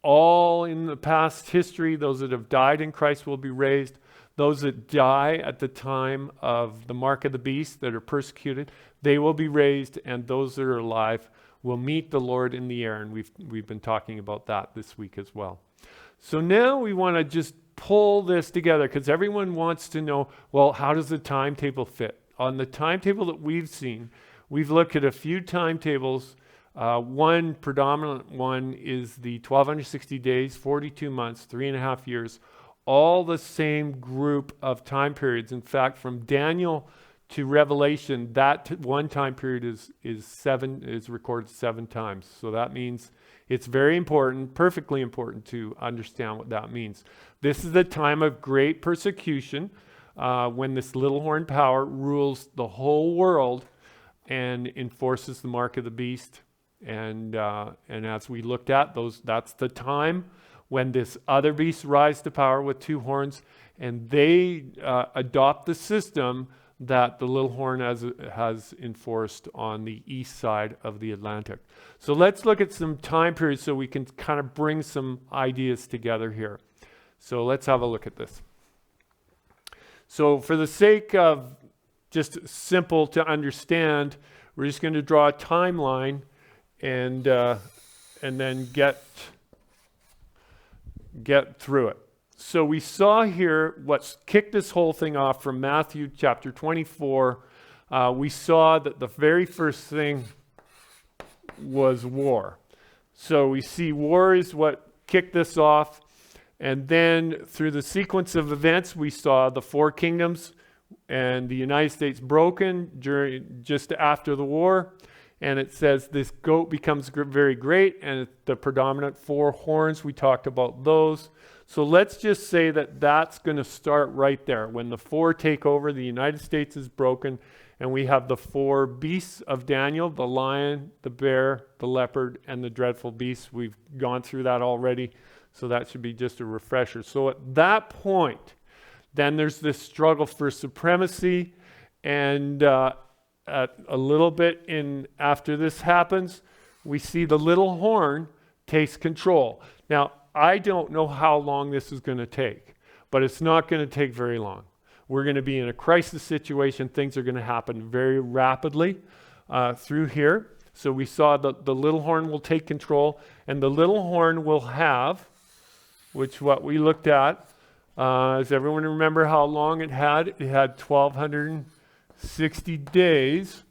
all in the past history, those that have died in Christ will be raised. Those that die at the time of the mark of the beast, that are persecuted, they will be raised, and those that are alive will meet the Lord in the air. And we've been talking about that this week as well. So now we want to just pull this together because everyone wants to know, well, how does the timetable fit? On the timetable that we've seen, we've looked at a few timetables. One predominant one is the 1260 days, 42 months, 3.5 years, all the same group of time periods. In fact, from Daniel to Revelation, that one time period is recorded 7 times. So that means it's very important, perfectly important to understand what that means. This is the time of great persecution when this little horn power rules the whole world and enforces the mark of the beast. And as we looked at that's the time when this other beast rise to power with 2 horns, and they adopt the system that the little horn has enforced on the east side of the Atlantic. So let's look at some time periods so we can kind of bring some ideas together here. So let's have a look at this. So for the sake of just simple to understand, we're just going to draw a timeline and then get through it. So we saw here what's kicked this whole thing off from Matthew chapter 24. We saw that the very first thing was war. So we see war is what kicked this off. And then through the sequence of events, we saw the 4 kingdoms and the United States broken just after the war. And it says this goat becomes very great, and the predominant 4 horns, we talked about those. So let's just say that that's going to start right there. When the 4 take over, the United States is broken, and we have the 4 beasts of Daniel, the lion, the bear, the leopard, and the dreadful beast. We've gone through that already, so that should be just a refresher. So at that point, Then there's this struggle for supremacy, and a little bit in after this happens, we see the little horn takes control. Now, I don't know how long this is going to take, but it's not going to take very long. We're going to be in a crisis situation. Things are going to happen very rapidly through here. So we saw that the little horn will take control, and the little horn will have, which what we looked at, does everyone remember how long it had? It had 1,260 days,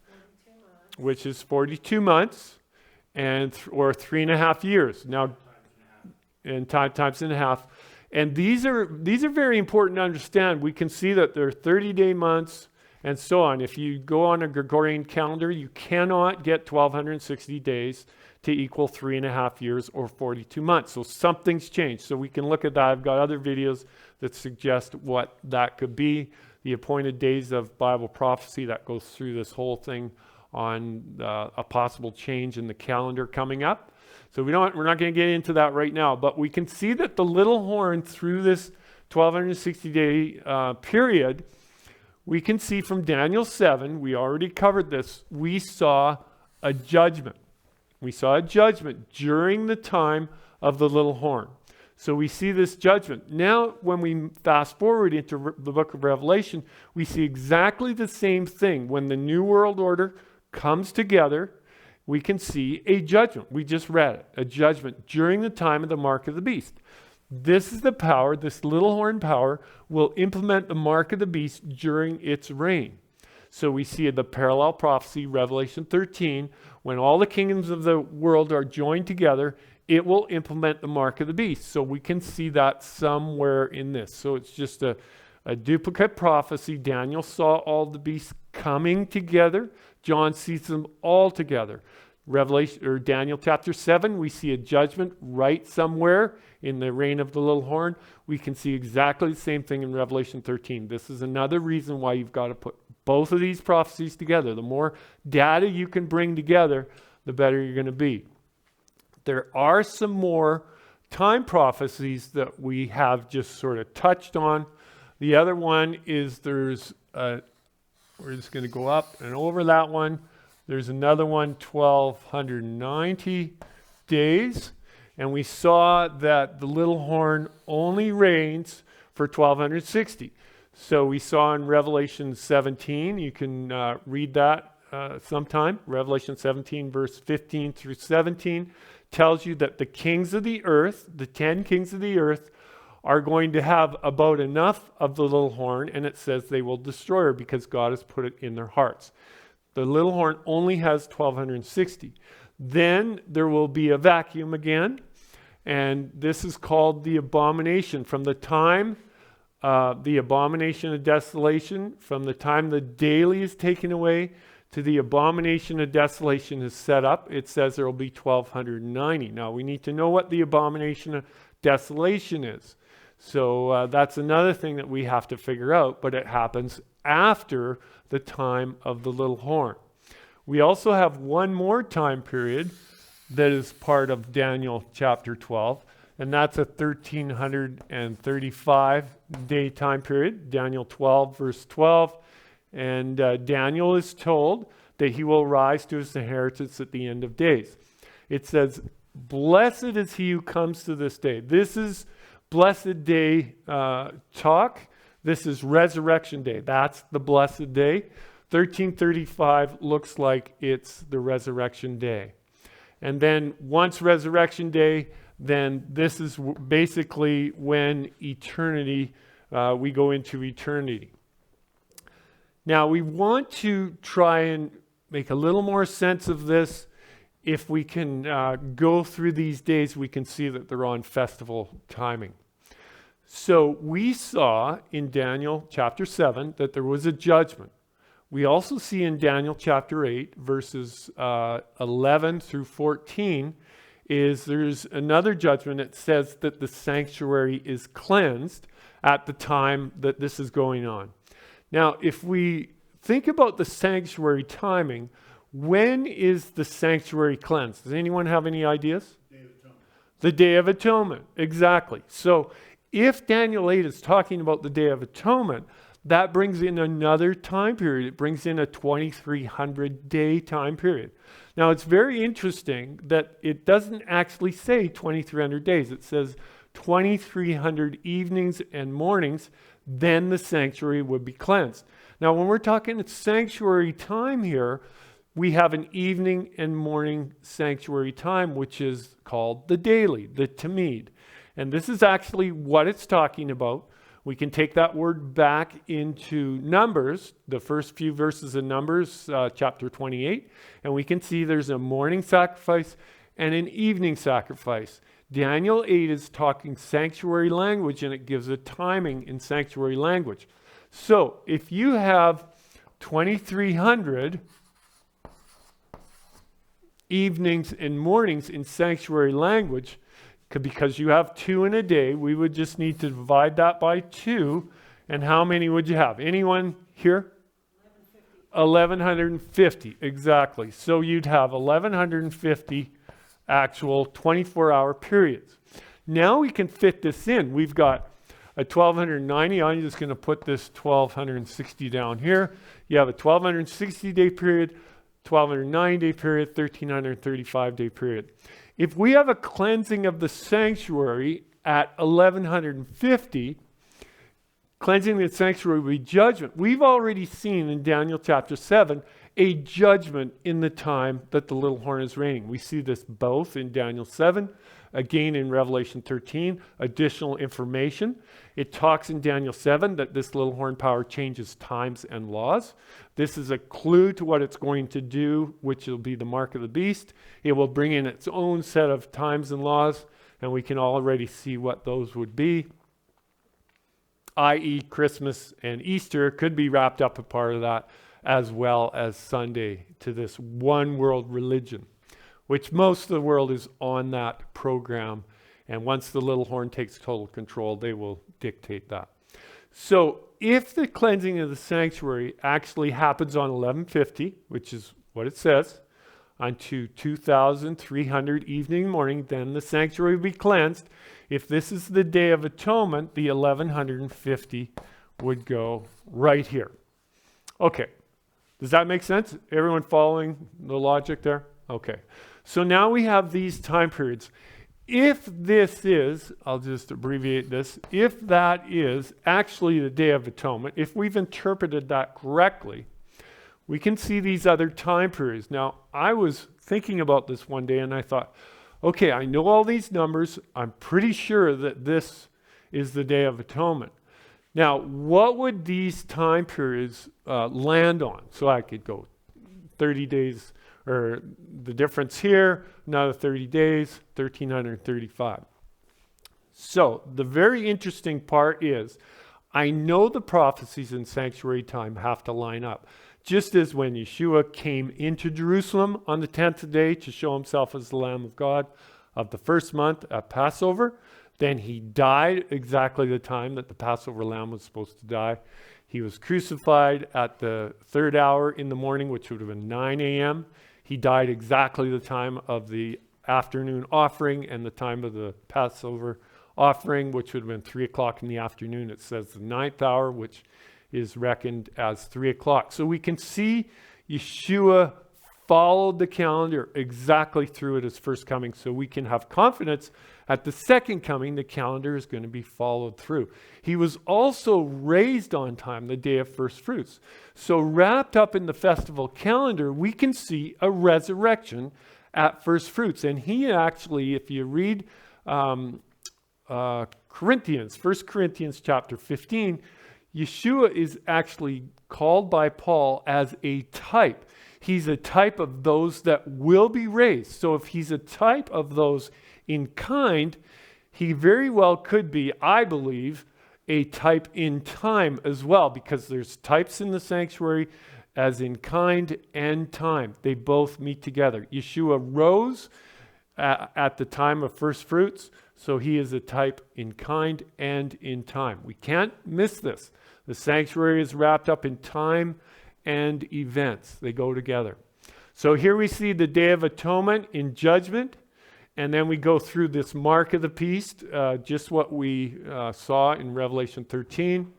which is 42 months, or 3.5 years. Now, and times and a half. And these are very important to understand. We can see that they're 30-day months and so on. If you go on a Gregorian calendar, you cannot get 1,260 days to equal 3.5 years or 42 months. So something's changed. So we can look at that. I've got other videos that suggest what that could be. The appointed days of Bible prophecy that goes through this whole thing on a possible change in the calendar coming up. So we're not going to get into that right now, but we can see that the little horn through this 1,260-day period, we can see from Daniel 7, we already covered this, we saw a judgment. We saw a judgment during the time of the little horn. So we see this judgment. Now, when we fast forward into the book of Revelation, we see exactly the same thing. When the New World Order comes together, we can see a judgment. We just read it. A judgment during the time of the mark of the beast. This is the power, this little horn power, will implement the mark of the beast during its reign. So we see the parallel prophecy, Revelation 13, when all the kingdoms of the world are joined together, it will implement the mark of the beast. So we can see that somewhere in this. So it's just a duplicate prophecy. Daniel saw all the beasts coming together. John sees them all together. Revelation or Daniel chapter 7, we see a judgment right somewhere in the reign of the little horn. We can see exactly the same thing in Revelation 13. This is another reason why you've got to put both of these prophecies together. The more data you can bring together, the better you're going to be. There are some more time prophecies that we have just sort of touched on. The other one is we're just going to go up and over that one. There's another one, 1,290 days. And we saw that the little horn only reigns for 1,260. So we saw in Revelation 17, you can read that sometime. Revelation 17, verse 15 through 17, tells you that the kings of the earth, the 10 kings of the earth, are going to have about enough of the little horn, and it says they will destroy her because God has put it in their hearts. The little horn only has 1,260. Then there will be a vacuum again, and this is called the abomination. From the time, the abomination of desolation, from the time the daily is taken away to the abomination of desolation is set up, it says there will be 1,290. Now we need to know what the abomination of desolation is. So that's another thing that we have to figure out, but it happens after the time of the little horn. We also have one more time period that is part of Daniel chapter 12, and that's a 1,335-day time period, Daniel 12, verse 12. And Daniel is told that he will rise to his inheritance at the end of days. It says, blessed is he who comes to this day. This is blessed day talk. This is resurrection day. That's the blessed day. 1335 looks like it's the resurrection day. And then once resurrection day, then this is basically when eternity, we go into eternity. Now we want to try and make a little more sense of this. If we can go through these days, we can see that they're on festival timing. So we saw in Daniel chapter 7 that there was a judgment. We also see in Daniel chapter 8, verses 11 through 14, there's another judgment that says that the sanctuary is cleansed at the time that this is going on. Now, if we think about the sanctuary timing, when is the sanctuary cleansed? Does anyone have any ideas? Day of Atonement. The Day of Atonement, exactly. So if Daniel 8 is talking about the Day of Atonement, that brings in another time period. It brings in a 2300 day time period. Now, it's very interesting that it doesn't actually say 2300 days. It says 2300 evenings and mornings, then the sanctuary would be cleansed. Now, when we're talking sanctuary time here, we have an evening and morning sanctuary time, which is called the daily, the tamid. And this is actually what it's talking about. We can take that word back into Numbers, the first few verses of Numbers, chapter 28, and we can see there's a morning sacrifice and an evening sacrifice. Daniel 8 is talking sanctuary language, and it gives a timing in sanctuary language. So if you have 2300 evenings and mornings in sanctuary language, because you have 2 in a day, we would just need to divide that by 2. And how many would you have? Anyone here? 1150, exactly. So you'd have 1150 actual 24-hour periods. Now we can fit this in. We've got a 1290. I'm just going to put this 1260 down here. You have a 1260 day period, 1290 day period, 1335 day period. If we have a cleansing of the sanctuary at 1150, cleansing the sanctuary would be judgment. We've already seen in Daniel chapter 7 a judgment in the time that the little horn is reigning. We see this both in Daniel 7, again in Revelation 13, additional information. It talks in Daniel 7 that this little horn power changes times and laws. This is a clue to what it's going to do, which will be the mark of the beast. It will bring in its own set of times and laws, and we can already see what those would be, i.e. Christmas and Easter could be wrapped up a part of that, as well as Sunday, to this one world religion, which most of the world is on that program. And once the little horn takes total control, they will dictate that. So if the cleansing of the sanctuary actually happens on 1150, which is what it says, unto 2300 evening and morning, then the sanctuary will be cleansed. If this is the Day of Atonement, the 1150 would go right here. Okay. Does that make sense? Everyone following the logic there? Okay. So now we have these time periods. If this is, I'll just abbreviate this, if that is actually the Day of Atonement, if we've interpreted that correctly, we can see these other time periods. Now, I was thinking about this one day and I thought, okay, I know all these numbers. I'm pretty sure that this is the Day of Atonement. Now, what would these time periods land on? So I could go 30 days, or the difference here, another 30 days, 1335. So the very interesting part is, I know the prophecies in sanctuary time have to line up. Just as when Yeshua came into Jerusalem on the 10th day to show himself as the Lamb of God of the first month at Passover, then he died exactly the time that the Passover lamb was supposed to die. He was crucified at the 3rd hour in the morning, which would have been 9 a.m. He died exactly the time of the afternoon offering and the time of the Passover offering, which would have been 3 o'clock in the afternoon. It says the 9th hour, which is reckoned as 3 o'clock. So we can see Yeshua followed the calendar exactly through at his first coming. So we can have confidence at the second coming, the calendar is going to be followed through. He was also raised on time, the day of first fruits. So wrapped up in the festival calendar, we can see a resurrection at first fruits. And he actually, if you read Corinthians, 1 Corinthians chapter 15, Yeshua is actually called by Paul as a type. He's a type of those that will be raised. So if he's a type of those in kind, he very well could be, I believe, a type in time as well, because there's types in the sanctuary as in kind and time. They both meet together. Yeshua rose at the time of first fruits, so he is a type in kind and in time. We can't miss this. The sanctuary is wrapped up in time and events. They go together. So here we see the Day of Atonement in judgment, And then we go through this mark of the beast, just what we saw in Revelation 13.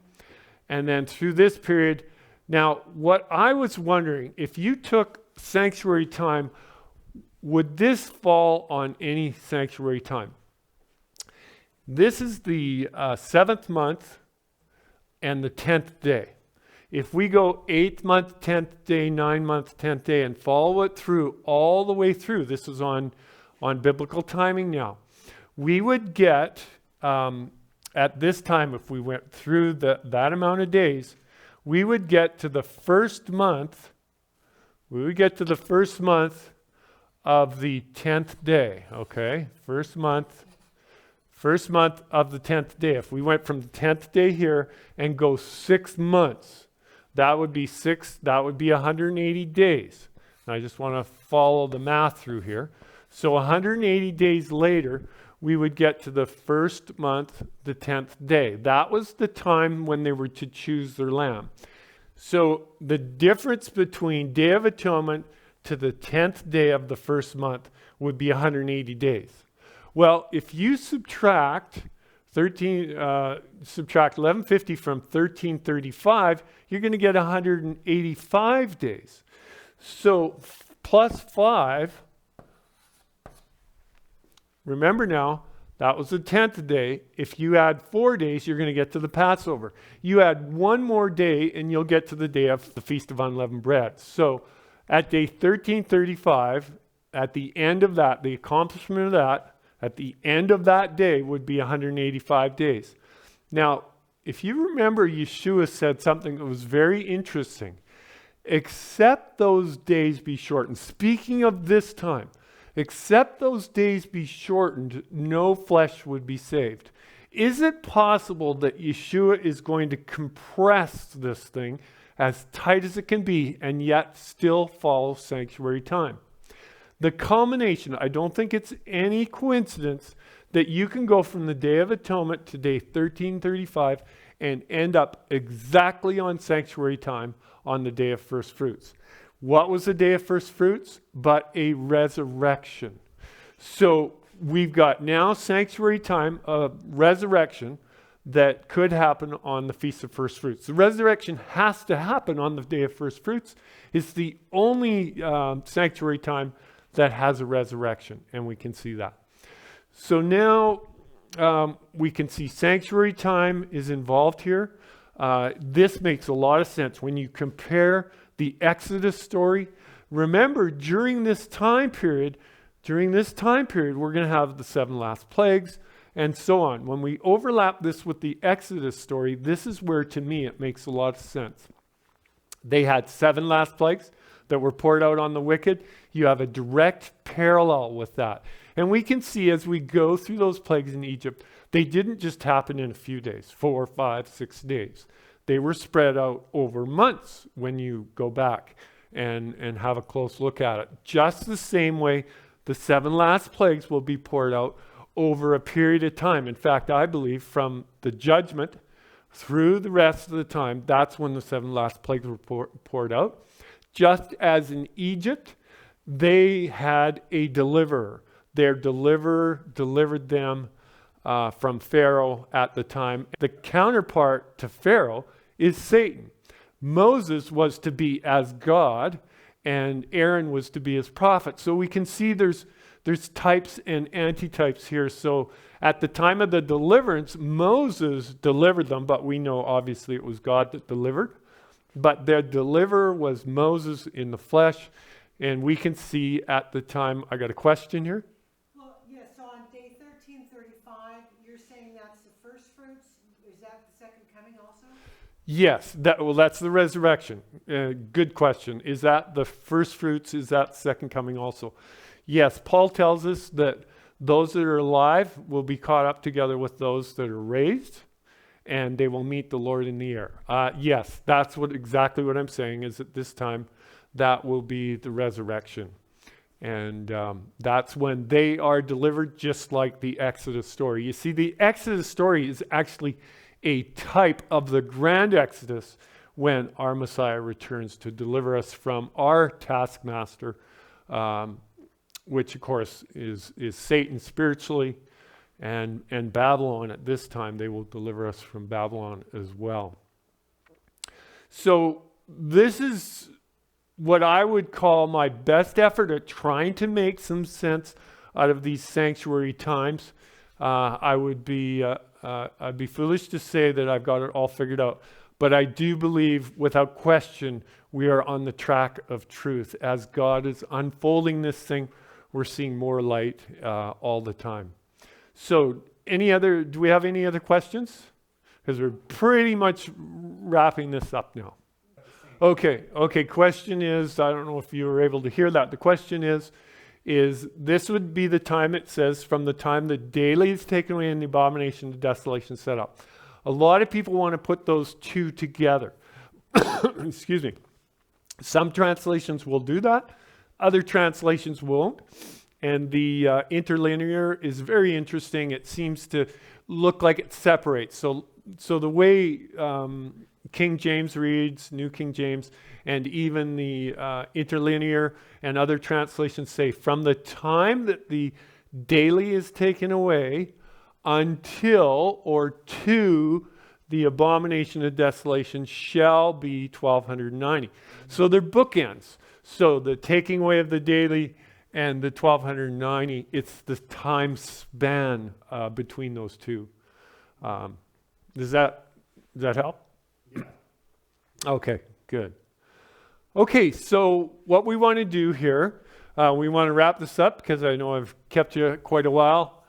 And then through this period. Now, what I was wondering, if you took sanctuary time, would this fall on any sanctuary time? This is the 7th month and the 10th day. If we go 8th month, 10th day, 9th month, 10th day, and follow it through all the way through, this is on biblical timing now, we would get, at this time, if we went through that amount of days, we would get to the first month, of the 10th day, okay? First month of the 10th day. If we went from the 10th day here and go 6 months, that would be 180 days. And I just want to follow the math through here. So 180 days later, we would get to the first month, the 10th day. That was the time when they were to choose their lamb. So the difference between Day of Atonement to the 10th day of the first month would be 180 days. Well, if you subtract 1150 from 1335, you're going to get 185 days. So plus 5, remember now, that was the 10th day. If you add 4 days, you're going to get to the Passover. You add 1 more day, and you'll get to the day of the Feast of Unleavened Bread. So at day 1335, at the end of that, the accomplishment of that, at the end of that day would be 185 days. Now, if you remember, Yeshua said something that was very interesting. Except those days be shortened. Speaking of this time, except those days be shortened, no flesh would be saved. Is it possible that Yeshua is going to compress this thing as tight as it can be and yet still follow sanctuary time? The culmination, I don't think it's any coincidence that you can go from the Day of Atonement to day 1335 and end up exactly on sanctuary time on the Day of First Fruits. What was the Day of First Fruits? But a resurrection. So we've got now sanctuary time, resurrection, that could happen on the Feast of First Fruits. The resurrection has to happen on the Day of First Fruits. It's the only sanctuary time that has a resurrection, and we can see that. So now we can see sanctuary time is involved here. This makes a lot of sense when you compare the Exodus story. Remember, during this time period, we're going to have the 7 last plagues and so on. When we overlap this with the Exodus story, this is where, to me, it makes a lot of sense. They had 7 last plagues that were poured out on the wicked. You have a direct parallel with that. And we can see as we go through those plagues in Egypt, they didn't just happen in a few days, 4, 5, 6 days. They were spread out over months when you go back and have a close look at it. Just the same way the 7 last plagues will be poured out over a period of time. In fact, I believe from the judgment through the rest of the time, that's when the 7 last plagues were poured out. Just as in Egypt, they had a deliverer. Their deliverer delivered them from Pharaoh at the time. The counterpart to Pharaoh is Satan. Moses was to be as God, and Aaron was to be as prophet. So we can see there's types and antitypes here. So at the time of the deliverance, Moses delivered them, but we know obviously it was God that delivered. But their deliverer was Moses in the flesh. And we can see at the time, I got a question here. Well, yeah, so on day 1335, you're saying that's the first fruits? Is that the second coming also? Yes, that's the resurrection. Good question. Is that the first fruits? Is that second coming also? Yes, Paul tells us that those that are alive will be caught up together with those that are raised, and they will meet the Lord in the air. Yes, that's exactly what I'm saying, is at this time, that will be the resurrection. And that's when they are delivered, just like the Exodus story. You see, the Exodus story is actually a type of the grand Exodus when our Messiah returns to deliver us from our taskmaster, which of course is Satan spiritually, and Babylon at this time. They will deliver us from Babylon as well. So this is what I would call my best effort at trying to make some sense out of these sanctuary times. I'd be foolish to say that I've got it all figured out, but I do believe without question we are on the track of truth. As God is unfolding this thing, we're seeing more light all the time. So do we have any other questions? Because we're pretty much wrapping this up now. Okay, question is, I don't know if you were able to hear that. The question is this would be the time, it says, from the time the daily is taken away and the abomination of desolation set up. A lot of people want to put those two together. Excuse me. Some translations will do that. Other translations won't. And the interlinear is very interesting. It seems to look like it separates. So the way King James reads, New King James, and even the interlinear and other translations say, from the time that the daily is taken away until or to the abomination of desolation shall be 1290. So they're bookends. So the taking away of the daily and the 1290, it's the time span between those two. Does that help? Yeah. Okay, good. Okay, so what we want to do here, we want to wrap this up because I know I've kept you quite a while.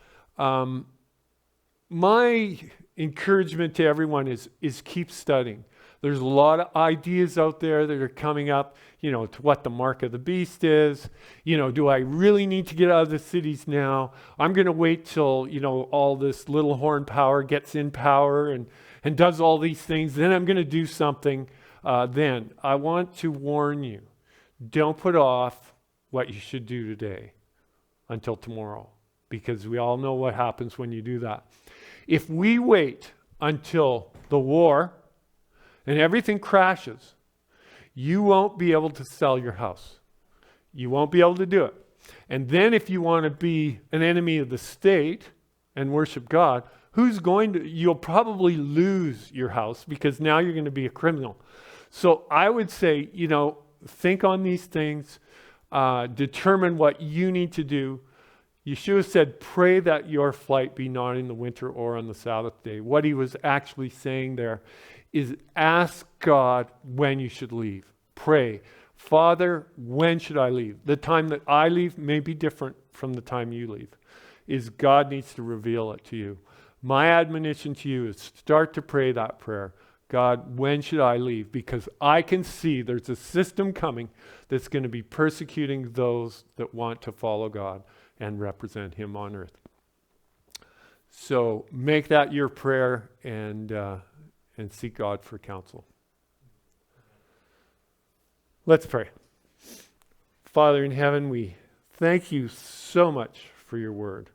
My encouragement to everyone is keep studying. There's a lot of ideas out there that are coming up, to what the mark of the beast is. Do I really need to get out of the cities now? I'm going to wait till, all this little horn power gets in power and does all these things. Then I'm going to do something then. I want to warn you, don't put off what you should do today until tomorrow, because we all know what happens when you do that. If we wait until the war and everything crashes, you won't be able to sell your house. You won't be able to do it. And then if you want to be an enemy of the state and worship God, you'll probably lose your house because now you're going to be a criminal. So I would say, think on these things, determine what you need to do. Yeshua said, pray that your flight be not in the winter or on the Sabbath day. What he was actually saying there is ask God when you should leave. Pray, Father, when should I leave? The time that I leave may be different from the time you leave. God needs to reveal it to you. My admonition to you is start to pray that prayer. God, when should I leave? Because I can see there's a system coming that's going to be persecuting those that want to follow God and represent him on earth. So make that your prayer and seek God for counsel. Let's pray. Father in heaven, we thank you so much for your word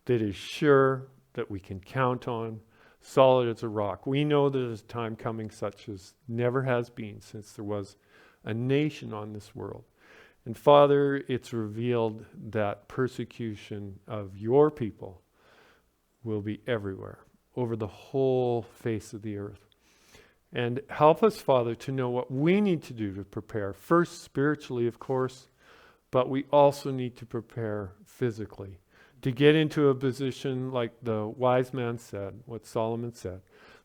that is sure, that we can count on, solid as a rock. We know there's a time coming such as never has been since there was a nation on this world. And Father, it's revealed that persecution of your people will be everywhere, over the whole face of the earth. And help us, Father, to know what we need to do to prepare, first spiritually, of course, but we also need to prepare physically, to get into a position like the wise man said, what Solomon said.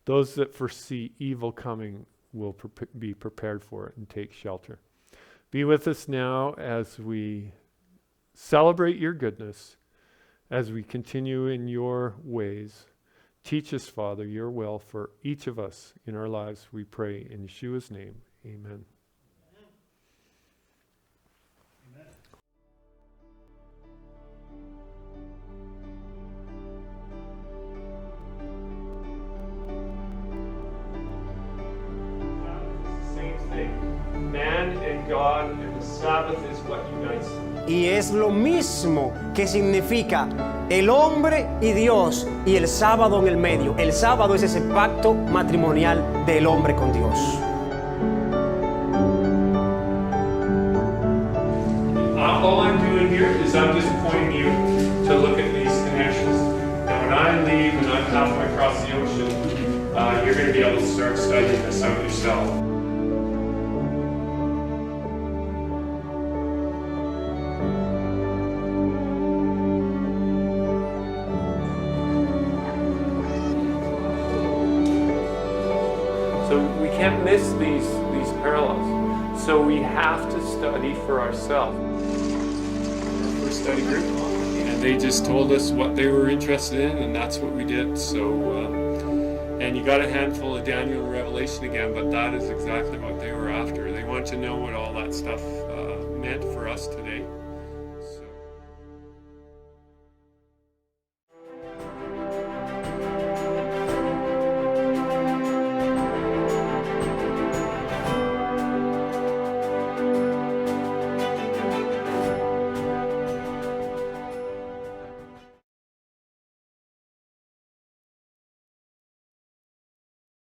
Those that foresee evil coming will be prepared for it and take shelter. Be with us now as we celebrate your goodness, as we continue in your ways. Teach us, Father, your will for each of us in our lives, we pray in Yeshua's name. Amen. Same thing. Man and God, and the Sabbath is what unites them. Y es lo mismo que significa el hombre y Dios y el sábado en el medio. El sábado es ese pacto matrimonial del hombre con Dios. All I'm doing here is I'm going to be able to start studying this out yourself. So we can't miss these parallels. So we have to study for ourselves. First study group, and they just told us what they were interested in, and that's what we did. So, and you got a handful of Daniel and Revelation again, but that is exactly what they were after. They want to know what all that stuff meant for us today.